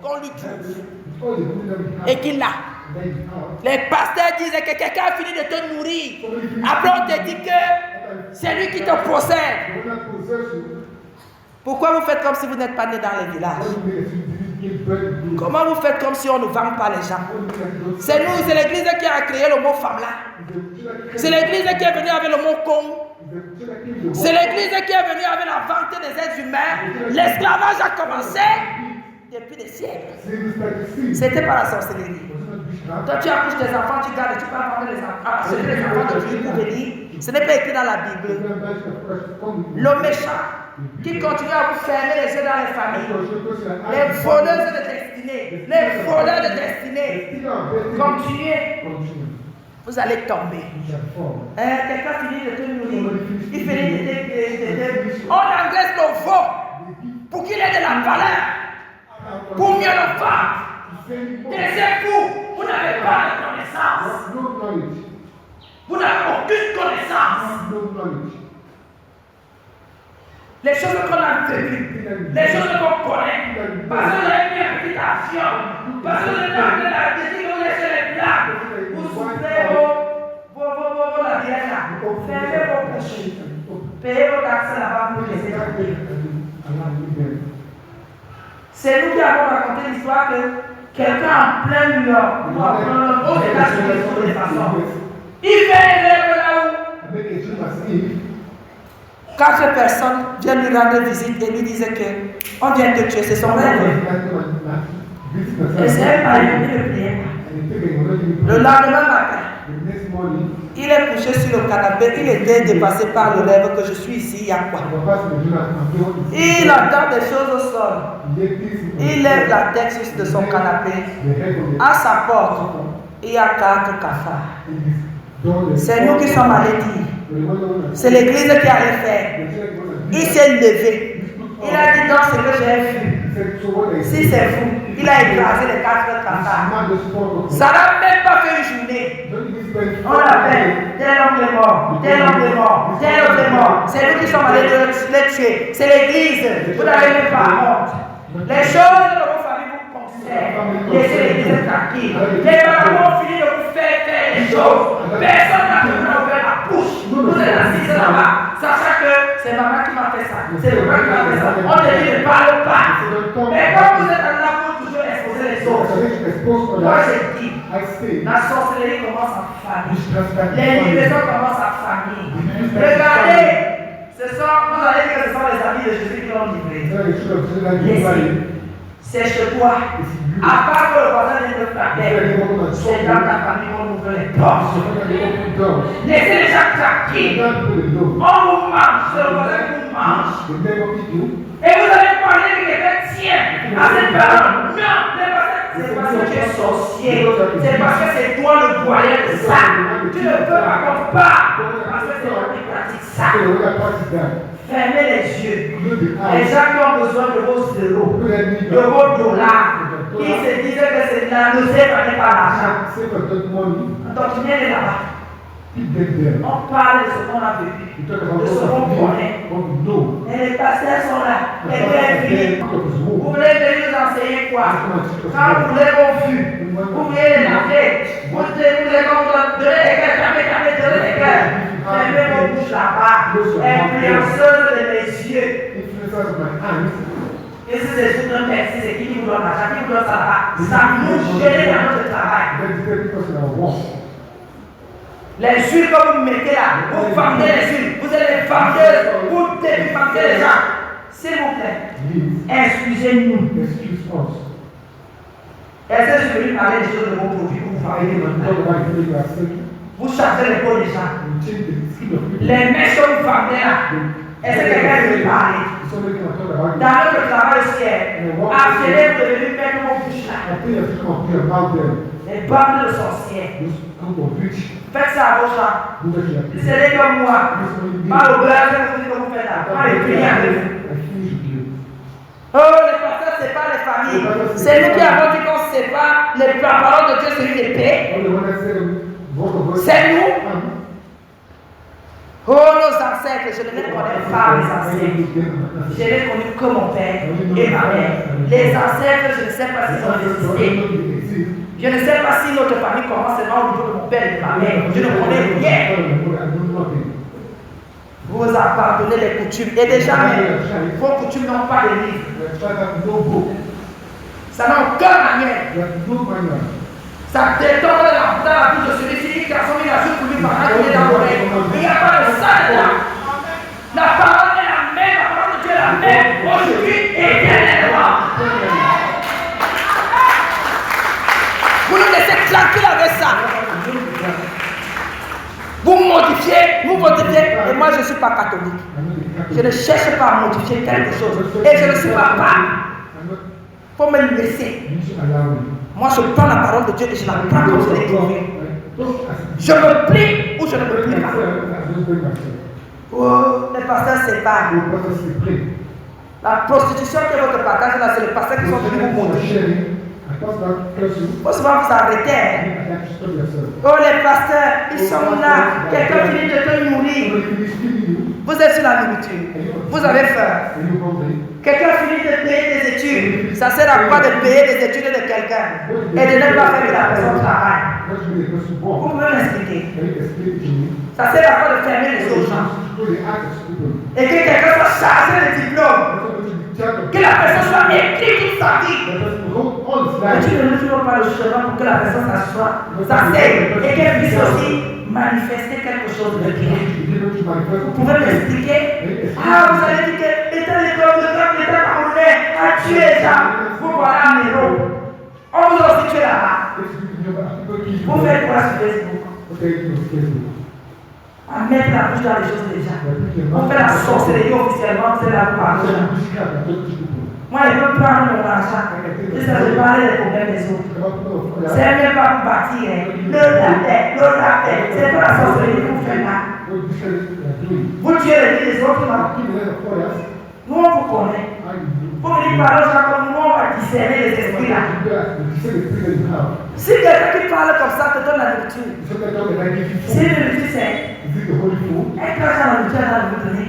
qu'on lui trouve. Et qu'il l'a. Les pasteurs disaient que quelqu'un a fini de te nourrir. Après on te dit que c'est lui qui te possède. Pourquoi vous faites comme si vous n'êtes pas né dans les villages? Comment vous faites comme si on ne vend pas les gens? C'est nous, c'est l'église qui a créé le mot femme là. C'est l'église qui est venue avec le mot con. C'est l'église qui est venue avec la vente des êtres humains. L'esclavage a commencé depuis des siècles. C'était pas la sorcellerie. Toi tu accouches tes enfants, tu gardes, tu peux avoir les enfants. C'est les enfants de Dieu pour venir. Ce n'est pas écrit dans la Bible. Le méchant qui continue à vous fermer les yeux dans les familles. Les voleuses de destinée. Les voleurs de destinée. Continuez. Vous allez tomber. Quelqu'un finit de te nourrir. Il finit de on engraisse le veau pour qu'il ait de la valeur. Pour mieux le vendre. Taisez-vous. Vous n'avez pas de connaissance. Vous n'avez aucune connaissance. Les choses qu'on a vécues, les choses qu'on connaît, parce que vous avez mis une petite action, parce que vous avez mis la décision, vous laissez les blagues, vous souffrez vos la bière là, fermez vos bouches. Payez vos taxes là-bas, vous laissez tranquille. C'est nous qui avons raconté l'histoire que quelqu'un en plein New York, aux États-Unis, de toute façon, il fait une rêve là-haut. 4 personnes viennent lui rendre visite et lui disaient qu'on vient de tuer, c'est son rêve. Et c'est un pari, il ne priait pas. Le lendemain matin, il est couché sur le canapé, il était dépassé par le rêve que je suis ici, il y a quoi? Il entend des choses au sol. Il lève la tête de son canapé. À sa porte, il y a 4 cafards. C'est nous qui sommes allés dire. C'est l'église qui allait faire. Il s'est levé. Il a dit dans ce que j'ai vu. Si c'est fou, il a écrasé les 4 cafards. Ça n'a même pas fait une journée. On l'appelle, tel homme est mort, tel homme est mort, tel homme est mort. C'est nous qui sommes allés les tuer. C'est l'église. Vous n'avez même pas honte. Les choses de vos familles vous concernent. Laissez l'église tranquille. Les parents ont fini de vous faire les choses. Personne n'a pu vous ouvrir la bouche. Vous êtes assis là-bas, sachant que c'est maman qui m'a fait ça. C'est maman qui m'a fait ça. On te dit ne parle pas. Mais quand vous êtes là, vous toujours exposer les autres. Moi, je dis, la sorcellerie commence en famille. Les livraisons commencent en famille. Regardez, vous allez dire que ce sont les amis de Jésus qui l'ont livré. C'est chez toi. À part que le voisin vient de frapper, c'est dans ta famille qu'on ouvre les portes. Laissez les gens tranquilles. On vous mange, c'est le voisin qui vous mange. Et vous allez parler de quelqu'un, tiens, à cette parole. Non, c'est parce que tu es sorcier. C'est parce que c'est toi le doyen de ça. Tu ne peux raconter pas. Parce que c'est toi qui pratique ça. Fermez les yeux. Les gens qui ont besoin de vos euros, de vos dollars, qui se disent que c'est là, ne sait pas l'argent. Donc tu viens de là-bas. On parle de ce qu'on a vécu, de ce qu'on connaît. Et les pasteurs sont là. Les pères viennent. Vous voulez venir nous enseigner quoi? Quand vous voulez vos vues, vous voulez les laver, vous voulez donner les cœurs, donner les cœurs. Fermez vos bouches là-bas. Influenceuse de mes yeux. Et si c'est juste un merci, c'est qui vous donne l'argent, qui vous donne ça là-bas? Ça nous gêne dans notre travail. Les huiles que vous mettez là, vous vendez les huiles, vous êtes les vendeuses, vous vendez les gens. S'il vous plaît, excusez-nous. Est-ce que je suis venu parler des choses de vos produits que vous fabriquez maintenant? Vous changez les peaux des gens. Les mèches que vous vendez là, est-ce que quelqu'un veut parler? Dans notre travail aussi, appelez vous devez mettre vos bouches là. Les bandes de sorciers. Faites ça à vos gens. C'est comme moi. Pas le beurre que vous faites là. Pas les prières avec vous. Oh, les pasteurs, c'est pas les familles. C'est nous qui avons dit qu'on ne sait pas les paroles de Dieu, c'est une épée. C'est nous. Oh, nos ancêtres, je ne les connais pas, les ancêtres. Je les connais que mon père et ma mère. Les ancêtres, je ne sais pas s'ils ont existé. Je ne sais pas si notre famille commence seulement au niveau de mon père et de ma mère. Je ne connais rien. Vous abandonnez les coutumes. Et déjà, vos coutumes n'ont pas de livre. Ça n'a aucun manière. Ça détonne dans la bouche de celui-ci qui a son ajout pour lui pendant qu'il est dans l'oreille. Il n'y a pas de ça dedans. La parole est la même, la parole de Dieu est la même aujourd'hui et éternellement. Vous nous laissez tranquille avec ça. Vous modifiez, et moi je ne suis pas catholique. Je ne cherche pas à modifier quelque chose. Et je ne suis pas pape. Il faut me laisser. Moi je prends la parole de Dieu et je la prends comme je l'ai trouvée. Je me plie ou je ne me plie pas. Oh, les pasteurs séparent. La prostitution que votre partage là, c'est les pasteurs qui sont venus vous montrer. Il faut souvent vous arrêter. Oh, les pasteurs, ils sont là. Quelqu'un finit de te nourrir. Vous êtes sur la nourriture. Vous avez faim. Quelqu'un finit de payer des études. Ça sert à quoi de payer des études de quelqu'un et de ne pas faire que la personne travaille? Vous pouvez m'expliquer. Ça sert à quoi de fermer les autres gens? Et que quelqu'un soit chargé de diplôme. Que la personne soit écrite toute sa vie. Mais tu ne trouves pas le chemin pour que la personne s'asseye et qu'elle puisse aussi manifester quelque chose de bien. Vous pouvez m'expliquer? Ah, vous avez dit que l'État camerounais a tué les gens. Vous voilà un héros. On vous a aussi tué là-bas. Vous faites quoi sur Facebook? À mettre la bouche dans les choses déjà. On fait la sorcellerie officiellement, c'est la parole. Moi, je peux prendre mon argent. Et ça, je parle des problèmes des autres. C'est même pas pour bâtir. L'autre la paix. C'est pas la sorcellerie que vous faites là. Vous tuez les vies des autres, non? Nous, on vous connaît. Vous me dites par gens comme nous, on va discerner les esprits là. Si quelqu'un qui parle comme ça te donne la nourriture, si le nourriture c'est un crache dans la nourriture, elle va vous donner.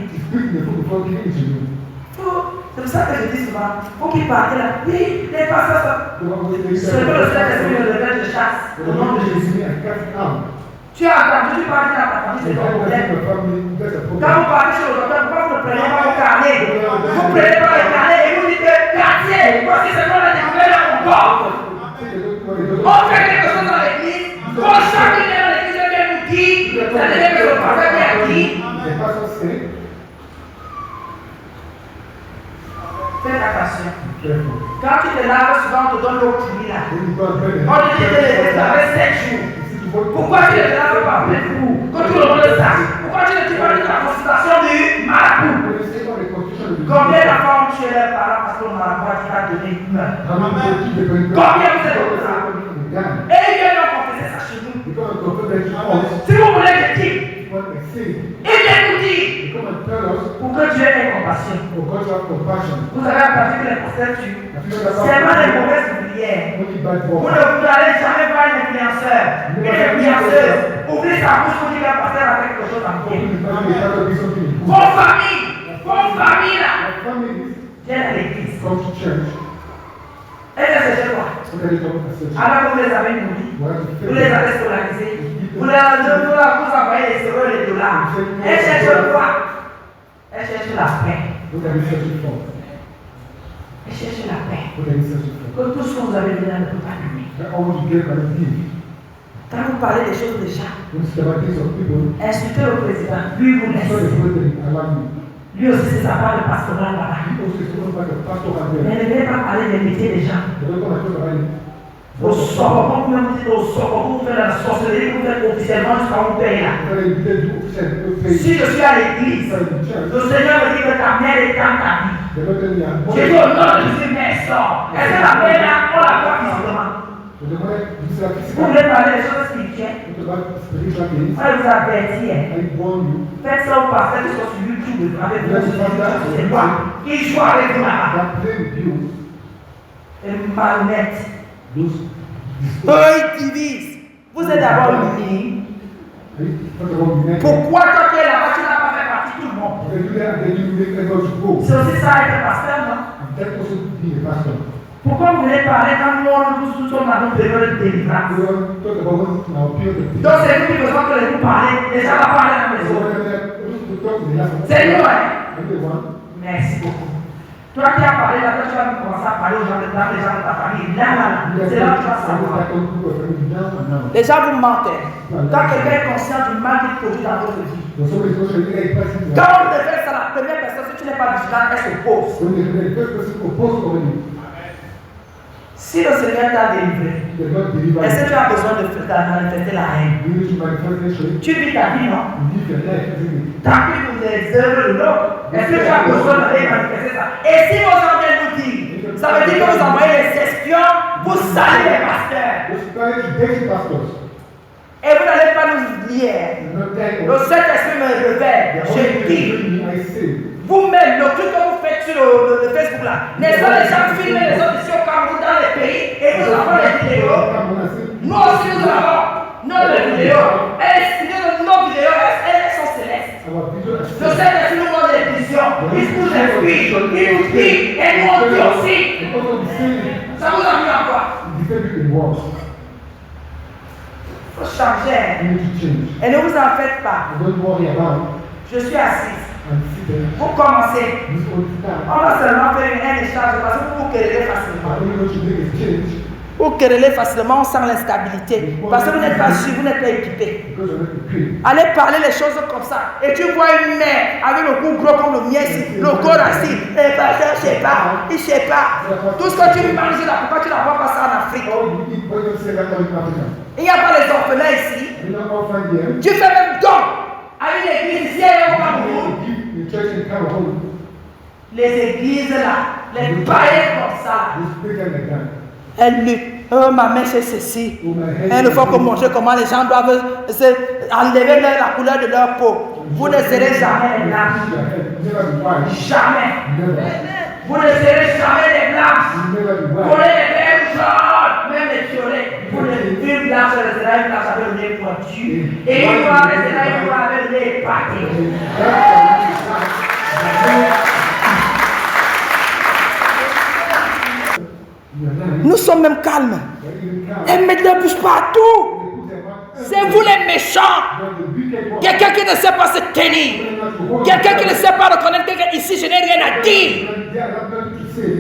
C'est pour ça que je dis souvent, faut qu'il parte là. Oui, les pasteurs, c'est que le Saint-Esprit le révèle de chasse au nom de Jésus. Tu as entendu, tu parles dans ta famille, c'est ton problème. Quand vous parlez chez le docteur, pourquoi vous ne prenez pas vos carnets? Vous ne prenez pas les carnets et vous dites que quartier, voici ce qu'on a découvert dans mon corps. On fait quelque chose dans l'église, quand chaque idée dans l'église vient nous dire, ça devient que le pasteur vient dire. Faites attention. Quand tu te laves, souvent on te donne l'eau pourrie là. On te dit de les laver 7 jours. Pourquoi tu ne te laves pas après vous? Quand tout le monde le sache. Pourquoi tu ne te parles de la consultation du marabout? Combien d'enfants ont tué leurs parents parce que le marabout a donné une meurtre? Combien vous êtes comme ça? Et ils viennent nous confesser ça chez nous. Si vous voulez que je dise, il vient nous dire pour que Dieu ait compassion. Vous avez entendu que les pasteurs tuent. C'est pas les mauvaises ouvrières. Vous n'allez jamais voir un influenceur. Une influenceuse ouvrir sa bouche pour dire qu'un pasteur a fait quelque chose en bien. Vos familles là, viennent à l'église. Et c'est quoi? Alors vous les avez nourris, vous les avez scolarisés, vous envoyez les euros et les dollars. Elle cherche quoi? Elle cherche la paix. Elle cherche la paix. Que tout ce que vous avez donné ne peut pas donner. Quand vous parlez des choses déjà, insultez le président, lui vous laisse. Lui aussi, c'est sa part de pastoral là-bas. Mais ne venez pas parler des métiers des gens. Au sort, vous faites la sorcellerie, vous faites officiellement jusqu'à mon pays là. Si je suis à l'église, le Seigneur me dit que ta mère est dans ta vie. J'ai dit au nom de Jésus, mais sort. Est-ce que la mère là, on la voit physiquement? Vous voulez parler des choses spirituelles? Ça vous avertit. Faites ça au pasteur qui sont sur YouTube avec vous. C'est quoi? Qui joue avec vous là-bas? Et malhonnête. Eux, ils divisent. Vous êtes d'abord unis. Pourquoi quand tu es là-bas, tu n'as pas fait partie de tout le monde? C'est aussi ça avec le pasteur, non? Pourquoi vous voulez parler quand nous tous sommes dans une période de délivrance? Donc c'est vous qui besoin que vous parlez. Les gens vont parler dans les autres. C'est nous, hein? Merci beaucoup. Toi qui as parlé là, toi tu vas commencer à parler aux gens de les gens de ta famille. Là, c'est là que tu vas savoir. Les gens vous mentent. Quand quelqu'un est conscient du mal qu'il produit dans votre vie. Quand on te fait ça, la première personne, si tu n'es pas vigilant, elle s'oppose. Si le Seigneur t'a délivré, est-ce que tu as besoin de manifester la haine? Tu vis ta vie, non? Ta vie pour les œuvres de l'autre. Est-ce que tu as besoin d'aller manifester ça? Et si vos gens viennent vous dire, ça veut dire que vous envoyez les espions, vous salez les pasteurs. Et vous n'allez pas nous oublier. Le Saint-Esprit me révèle. Je dis. Vous-même, le truc que vous faites sur le Facebook là, n'est-ce pas les gens filment les autres ici au Cameroun dans les pays et nous avons les vidéos. Nous aussi nous avons notre vidéo. Nos vidéos, elles sont célestes. Le Saint-Esprit nous donne des visions. Il nous inspire, il nous dit et nous on dit aussi. Ça vous a mis en quoi? changer. Et ne vous en faites pas. Je suis assise. Vous commencez. On va seulement faire un échange parce que vous querellez facilement. Vous querellez facilement, on sent l'instabilité. Parce que vous n'êtes pas sûr, vous n'êtes pas équipé. Allez parler les choses comme ça. Et tu vois une mère avec le cou gros comme le mien ici, le corps assis. Et pas, je ne sais pas, il ne sait pas. Tout ce que tu manges là, pourquoi tu ne vois pas ça en Afrique? Il n'y a pas les orphelins ici. Tu fais même don à une église ici au Cameroun. Les églises là, les païens comme ça. Elle lutte. Oh, ma mère, c'est ceci. Il faut que montrer comment les gens doivent enlever la couleur de leur peau. Vous ne serez jamais les blancs. Jamais. Vous ne serez jamais les blancs. Vous les mêmes jaunes, même les violets. Vous les une blanche restera une blanche avec le nez pointu. Et une noire restera une noire avec le nez épaté. Nous sommes même calmes. Elle met de bouche partout. C'est vous les méchants. Quelqu'un qui ne sait pas se tenir. Quelqu'un qui ne sait pas reconnaître que ici je n'ai rien à dire.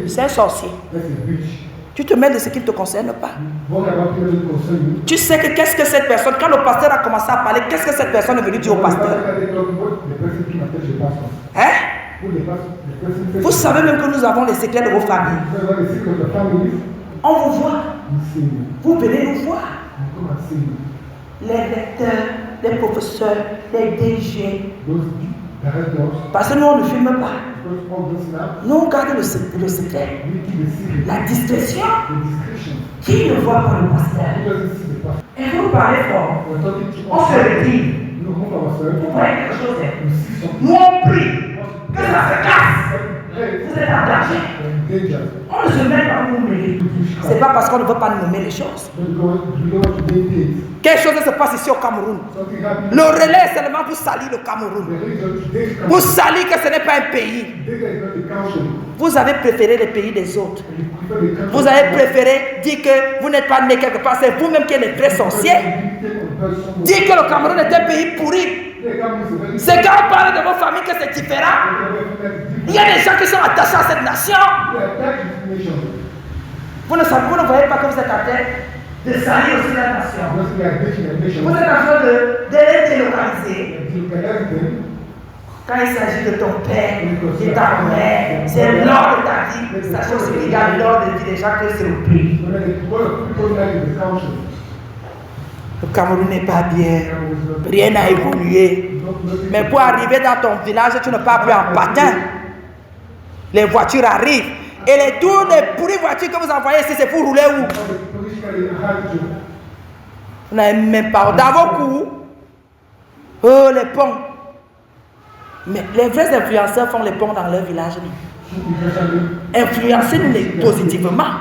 C'est un sorcier. Tu te mets de ce qui ne te concerne pas. Tu sais que qu'est-ce que cette personne, quand le pasteur a commencé à parler, qu'est-ce que cette personne est venue dire au pasteur? Hein? Vous savez même que nous avons les secrets de vos familles. On vous voit. Vous venez nous voir. Les lecteurs, les professeurs, les DG. Parce que nous, on ne filme pas. Nous, on garde le secret. La discrétion. Qui ne voit pas le pasteur? Et vous parlez fort. On se retire. Vous voyez quelque chose. Nous, on prie. Que ça se casse. Vous êtes en danger. On ne se met pas pour nommer. Ce n'est pas parce qu'on ne veut pas nommer les choses. Quelque chose se passe ici au Cameroun. Le relais est seulement pour salir le Cameroun. Pour salir que ce n'est pas un pays. Vous avez préféré les pays des autres. Vous avez préféré dire que vous n'êtes pas né quelque part. C'est vous-même qui êtes les vrais sorciers. Dire que le Cameroun est un pays pourri. C'est quand on parle de vos familles que c'est différent. Il y a des gens qui sont attachés à cette nation. Vous ne voyez pas que vous êtes en train de salir aussi la nation. Vous êtes en train de les délocaliser. Quand il s'agit de ton père, de ta mère, c'est l'ordre de ta vie. Sachez aussi qu'il y a l'ordre de dire déjà que c'est le pays. Le Cameroun n'est pas bien, rien n'a évolué. Mais pour arriver dans ton village, tu ne pars plus en patin. Les voitures arrivent. Et les tours de pourries voitures que vous envoyez ici, c'est pour rouler où? Vous n'avez même pas. Dans vos coups, oh, les ponts. Mais les vrais influenceurs font les ponts dans leur village. Influencez-nous positivement.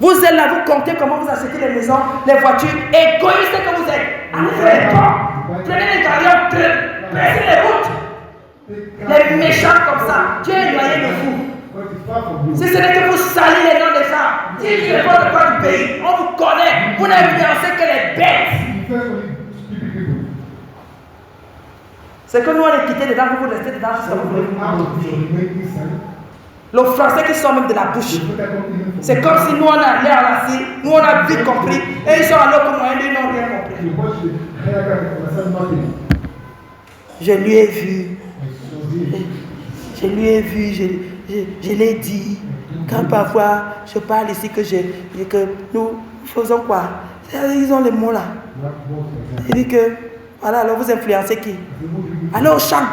Vous êtes là, vous comptez comment vous achetez les maisons, les voitures, égoïstes que vous êtes. Allez faire les ponts, prenez les camions, baissez les routes. Les méchants comme ça, Dieu est éloigné de vous. Si ce n'est que vous salissez les noms des gens, si tu ne pas de quoi du pays, on vous connaît, vous n'influencez que les bêtes. C'est que nous on est quitté dedans, vous restez dedans jusqu'à vous voulez. Le français qui sort même de la bouche. C'est comme si nous on a l'air assis, nous on a vite compris, et ils sont allés comme moi, ils n'ont rien compris. Je lui ai vu. Je lui ai vu, je l'ai dit. Quand parfois je parle ici que nous faisons quoi? Ils ont les mots là. Il dit que, voilà, alors vous influencez qui? Allez au champ.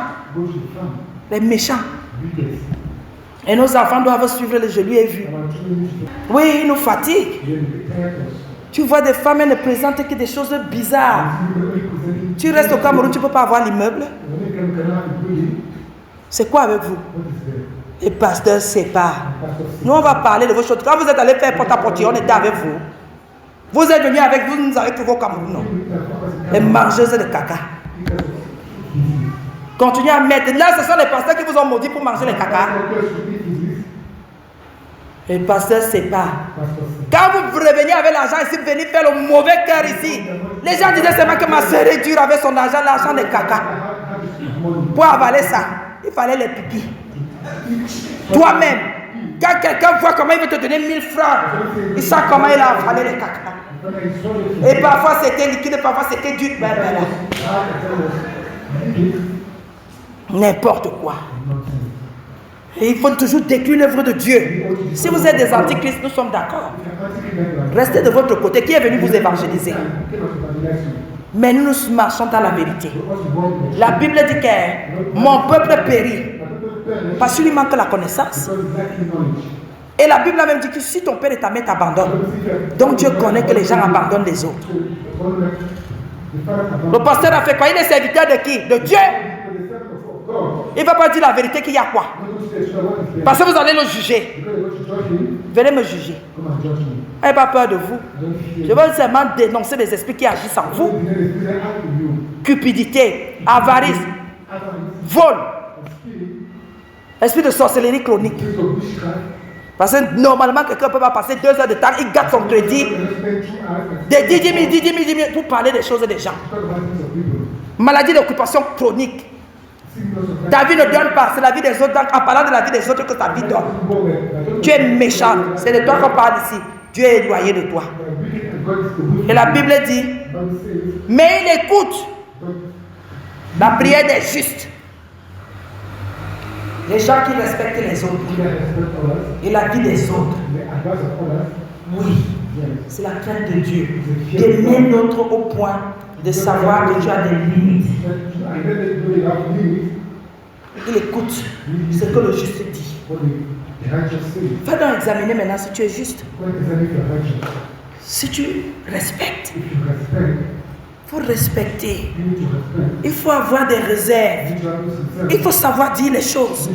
Les méchants. Et nos enfants doivent suivre le je lui ai vu. Oui, ils nous fatiguent. Tu vois des femmes, elles ne présentent que des choses bizarres. Tu restes au Cameroun, tu ne peux pas avoir l'immeuble. C'est quoi avec vous? Les pasteurs séparent. Nous, on va parler de vos choses. Quand vous êtes allés faire porte-à-porte, on était avec vous. Vous êtes venus avec vous, nous avez trouvé au Cameroun. Non. Les mangeuses de caca. Continuez à mettre. Là, ce sont les pasteurs qui vous ont maudit pour manger les caca. Les pasteurs séparent. Quand vous revenir avec l'argent ici, venir faire le mauvais cœur ici. Les gens disaient seulement que ma soeur est dure avec son argent, l'argent de caca. Pour avaler ça, il fallait les pipis. Toi-même, quand quelqu'un voit comment il veut te donner 1000 francs, il sait comment il a avalé les caca. Et parfois c'était liquide, parfois c'était dur. N'importe quoi. Et il faut toujours détruire l'œuvre de Dieu. Si vous êtes des antichrists, nous sommes d'accord. Restez de votre côté. Qui est venu vous évangéliser? Mais nous marchons dans la vérité. La Bible dit que mon peuple périt parce qu'il lui manque la connaissance. Et la Bible a même dit que si ton père et ta mère t'abandonnent, donc Dieu connaît que les gens abandonnent les autres. Le pasteur a fait quoi? Il est serviteur de qui? De Dieu. Il ne va pas dire la vérité qu'il y a quoi? Parce que vous allez le juger. Venez me juger. Je n'ai pas peur de vous. Je veux seulement dénoncer les esprits qui agissent en vous. Cupidité, avarice, vol, esprit de sorcellerie chronique. Parce que normalement, quelqu'un ne peut pas passer 2 heures de temps, il gâte son crédit de 10 000 pour parler des choses des gens. Maladie d'occupation chronique. Ta vie ne donne pas, c'est la vie des autres. Donc, en parlant de la vie des autres que ta vie donne. Tu es méchant, c'est de toi qu'on parle ici. Dieu est éloigné de toi. Et la Bible dit, mais il écoute la prière des justes. Les gens qui respectent les autres et la vie des autres. Oui, c'est la crainte de Dieu. D'aimer l'autre au point de savoir que tu as des limites. Il écoute ce que le juste dit. Va donc examiner maintenant si tu es juste. Si tu respectes. Il faut respecter. Il faut avoir des réserves. Il faut savoir dire les choses.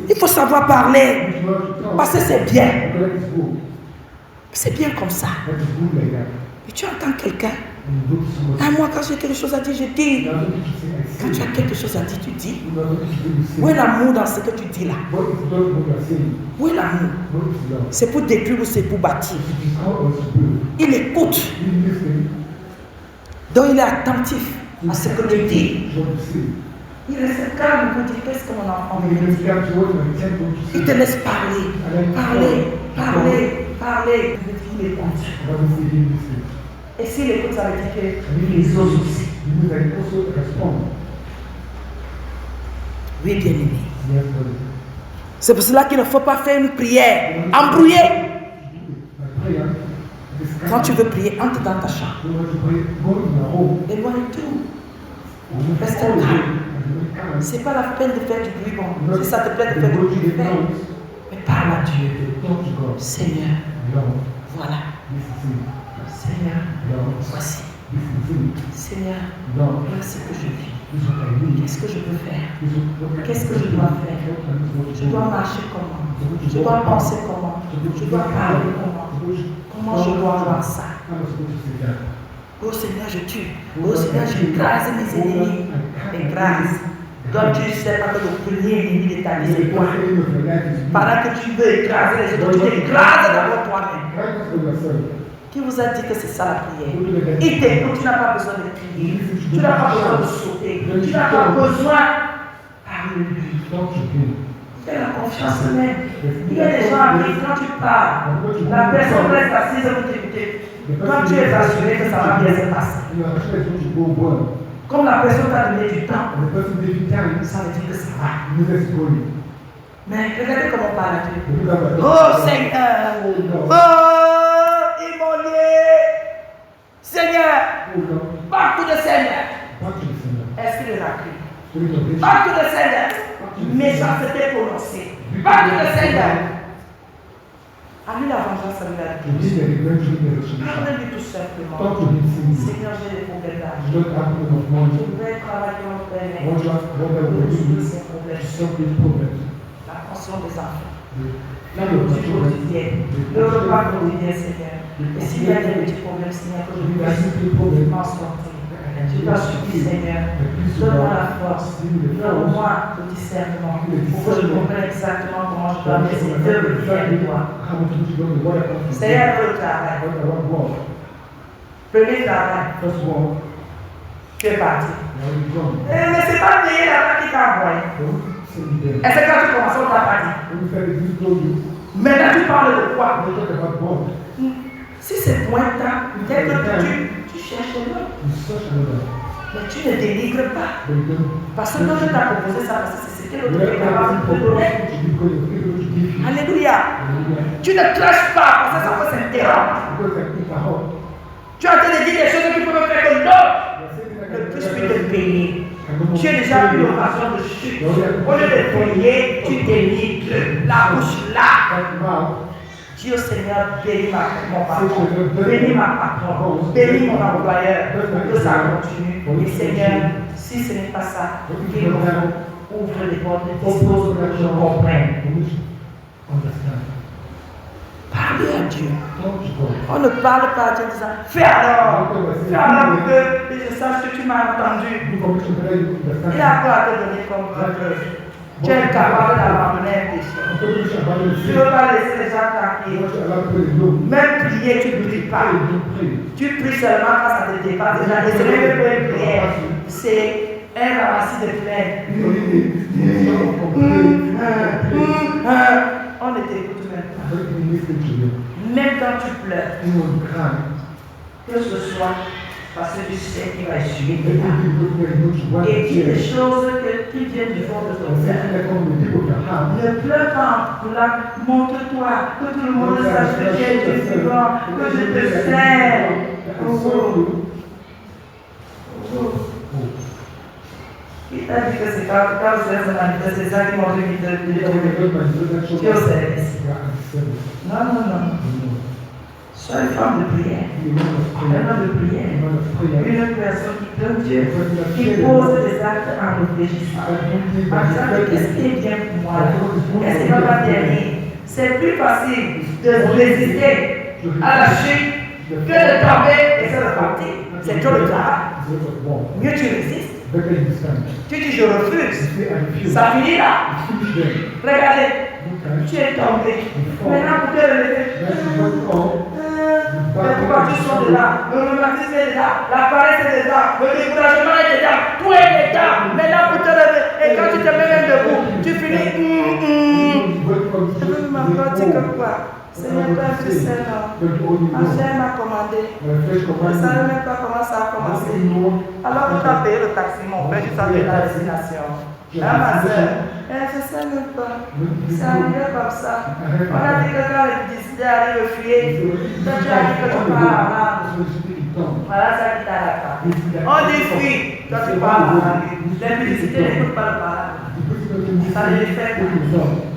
Il faut savoir parler. Parce que c'est bien. C'est bien comme ça. Et tu entends quelqu'un. Moi, quand j'ai quelque chose à dire, je dis. Quand tu as quelque chose à dire, tu dis. Où est l'amour dans ce que tu dis là? Où est l'amour? C'est pour détruire ou c'est pour bâtir? Il écoute. Donc il est attentif à ce que tu dis. Il reste calme pour dire qu'est-ce que mon enfant veut dire. Il te laisse parler. Parler. Il écoute. Et s'il écoute, ça veut dire que les autres aussi. Oui, bien-aimé. C'est pour cela qu'il ne faut pas faire une prière embrouillée. Quand tu veux prier, entre dans ta chambre. Éloigne tout. Reste calme. Ce n'est pas la peine de faire du bruit. Bon, si ça te plaît de faire du bruit, fais. Mais parle à Dieu. Seigneur, voilà. Seigneur, voici. Seigneur, voilà ce que je vis. Qu'est-ce que je peux faire? Qu'est-ce que je dois faire? Je dois marcher comment? Je dois penser comment? Je dois parler comment? Comment je dois voir ça? Oh Seigneur, je tue. Oh Seigneur, je écrase mes ennemis. Écrase. Toi, tu ne sais pas que le premier ennemi de ta vie, c'est toi. Pendant que tu veux écraser les autres, tu t'écrases d'abord toi-même. Qui vous a dit que c'est ça la prière? Il t'écoute, tu n'as pas besoin de prier. Tu n'as pas besoin de sauter. Tu n'as pas besoin. Parle-lui. Fais la confiance en elle. Il y a des gens à qui, quand tu parles, la personne reste assise pour t'écouter. Quand tu es assuré que ça va bien se passer. Comme la personne t'a donné du temps, ça veut dire que ça va. Mais regardez comment on parle à Dieu. Oh Seigneur! Oh immolé! Seigneur! Partout de Seigneur! Esprit de la crie. Partout de Seigneur! Méchanceté prononcée. Partout de Seigneur! À lui la vengeance, à lui la vie. Parlez-lui tout simplement. Seigneur, j'ai des problèmes d'argent. Je voudrais travailler en plein air. Résoudre ces problèmes. La pension des enfants. La nourriture quotidienne. Le repas quotidien, Seigneur. Et s'il y a des petits problèmes, Seigneur, que je puisse m'en sortir. Je t'en supplie, Seigneur. Donne-moi la force. Donne-moi le discernement. Pour que je comprenne exactement comment je dois laisser œuvre qui vient de toi. Seigneur, le travail. Premier travail. Tu es parti. Mais c'est pas payer la part qui t'a envoyé. Est-ce que quand tu commences, on t'a pas dit? Maintenant, tu parles de quoi? Si c'est pointant, peut-être que tu cherches l'autre. Mais tu ne délivres pas. Parce que l'autre t'a proposé ça, parce que c'est ce que l'autre est capable de donner. Alléluia. Tu ne craches pas, parce que ça peut s'interrompre. Tu es en train de dire des choses qui peuvent faire que l'autre ne puisse plus te payer. Tu as déjà eu l'occasion de chute. Au lieu de payer, tu délivres. La bouche là. Dis au Seigneur, bénis mon patron, bénis ma patronne, bénis mon employeur, que ça continue. Et Seigneur, si ce n'est pas ça, qu'il ouvre les portes, dispose pour que je comprenne. Parlez à Dieu. On ne parle pas à Dieu en disant, fais alors que je sache que tu m'as entendu. Il a quoi à te donner comme preuve? Tu es capable d'abandonner un péché. Tu ne veux pas laisser les gens tranquilles. Même prier, tu ne pries pas. Tu pries seulement quand ça te dépasse. Et ce n'est même pas une prière. C'est un ramassis de plaintes. On ne t'écoute même pas. Même quand tu pleures, que ce soit parce que tu sais qu'il va essuyer tes larmes. Et dis des choses qui viennent du fond de ton cœur. Ne pleure pas en pleurs, montre-toi, que tout le monde sache que tu es Dieu vivant, que je te sers. Qui t'a dit que c'est quand vous êtes en amitié, c'est ça qui m'a dit de tu es au service. Non. Sois une femme de prière, un homme de prière, une personne qui donne Dieu, qui pose des actes en réfléchissant. En disant, qu'est-ce qui est bien pour moi? Qu'est-ce qui va pas derrière? C'est plus facile de résister à la chute que de tomber et se repartir. C'est trop le travail. Mieux tu résistes. Tu dis je refuse. Ça finit là. Regardez. Tu es tombé. Maintenant pour te relever. Pourquoi tu sors de là? Le rhumatisme est là. La paresse est là. Le découragement est là. Tout est là. Maintenant pour te relever. Et quand tu te mets même debout, tu finis. Je veux m'apporter comme quoi? Seigneur Père, tu sais, Angèle m'a commandé. Je ne savais même pas comment ça a commencé. Alors que tu as payé le taxi, mon père, tu savais la destination. Ah, ma soeur, je ne sais même pas. C'est arrivé comme ça. On a dit que quand l'électricité arrive au foyer, toi tu as dit que tu parles en langue. Voilà ça qui t'arrête. On dit fuit, toi tu parles en langue. L'électricité n'écoute pas le parler. Ça ne le fait pas.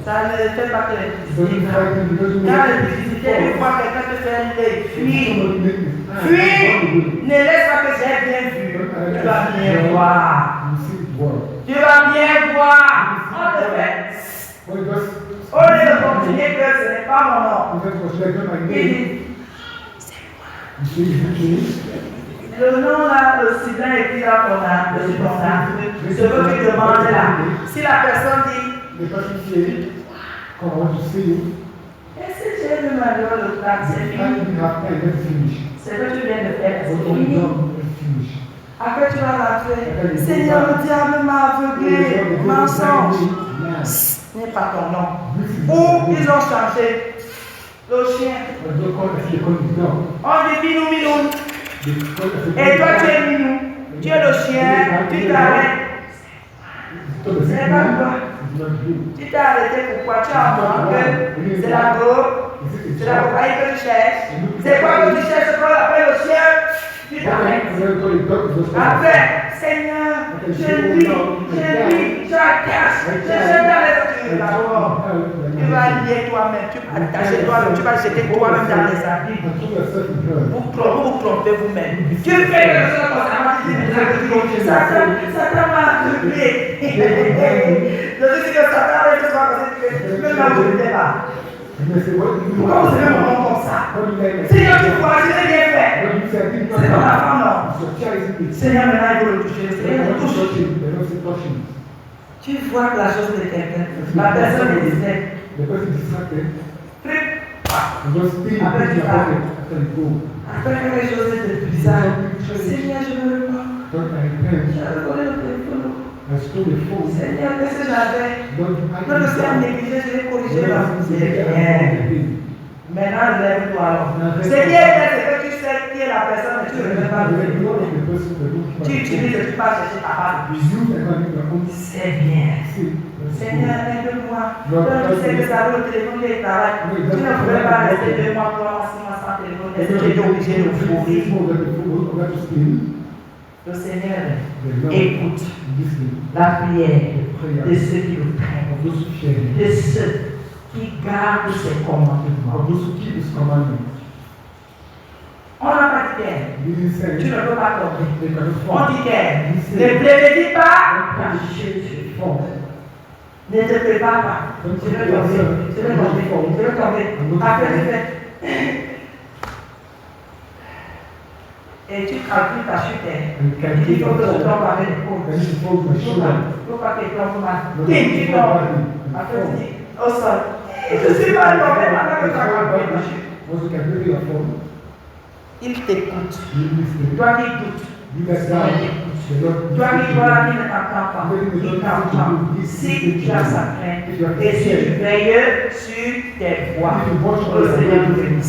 Ça ne fait pas que l'électricité. Quand l'électricité, une fois que quelqu'un te fait un lait, fuis. Fuis. Ne laisse pas que j'ai bien vu. Tu vas bien voir. Tu vas bien voir. On te fait. Au lieu de continuer que ce n'est pas mon nom. Il dit, c'est moi. Le nom là, aussi bien écrit dans ton âme, ce que tu demandes là. Si la personne dit, est-ce que tu es le malheur le temps, c'est fini. C'est ce que tu viens de faire, c'est fini. Après tu vas rentrer. Seigneur, le diable m'a aveuglé. Mensonge. Ce n'est pas ton nom. Ou ils ont changé le chien. On dit minou. Et toi tu es minou. Tu es le chien. Tu t'arrêtes. C'est pas toi. Tu t'es arrêté pourquoi? Tu as entendu que c'est la go. C'est la cocaïne que tu cherches. C'est quoi que tu cherches? C'est quoi l'appelle le chien? Tu t'arrêtes. Après, Seigneur, je lis, j'agace, je jette dans les autres d'abord. Tu vas lier toi-même, tu vas attacher toi-même, tu vas jeter toi-même dans les abîmes. Vous trompez vous-même. Tu fais quelque chose comme ça, Satan m'a aveuglé. Je dis que Satan a fait ce que même là où je n'étais pas. Pourquoi vous avez mon nom comme ça? Seigneur, tu vois, je l'ai bien fait. C'est ton enfant, non? Seigneur, maintenant, il faut le toucher. Seigneur, touche. Tu vois la chose de quelqu'un. La personne est distraite. Après, tu parles. Après, quelque chose de bizarre. Seigneur, je me repens. J'avais volé le téléphone. Seigneur, qu'est-ce que j'avais? Non, le Seigneur négligé, je l'ai corrigé. Maintenant, lève-toi alors. Seigneur, c'est que tu sais qui est la personne et tu ne veux pas le. Tu utilises et tu passes chercher ta part. C'est bien. Seigneur, aide-moi. Tu sais que ça vaut le téléphone qui travaille. Tu ne pouvais pas rester 2 mois, 3 mois, 6 mois sans téléphone. Est-ce que tu es obligé de fourrer? Le Seigneur écoute la prière de ceux qui le craignent, de ceux qui gardent ses commandements. On n'a pas dit qu'elle. Tu ne peux pas tomber. On dit qu'elle. Ne prémédite pas ta chute. Ne te prépare pas. Je vais tomber. Après, tu fais. Et tu calcules ta chute. Il faut que je tombe avec les pauvres. Il ne faut pas que tu tombes mal. Tu tombes. Après, tu dis, au sol. Je suis pas tombé pendant que tu as calculé ta chute. Il t'écoute. Toi qui doutes. Toi qui vois la vie ne t'entend pas. Il t'entend. Si tu as sa crainte et si tu veilles sur tes voies, au Seigneur nous bénisse.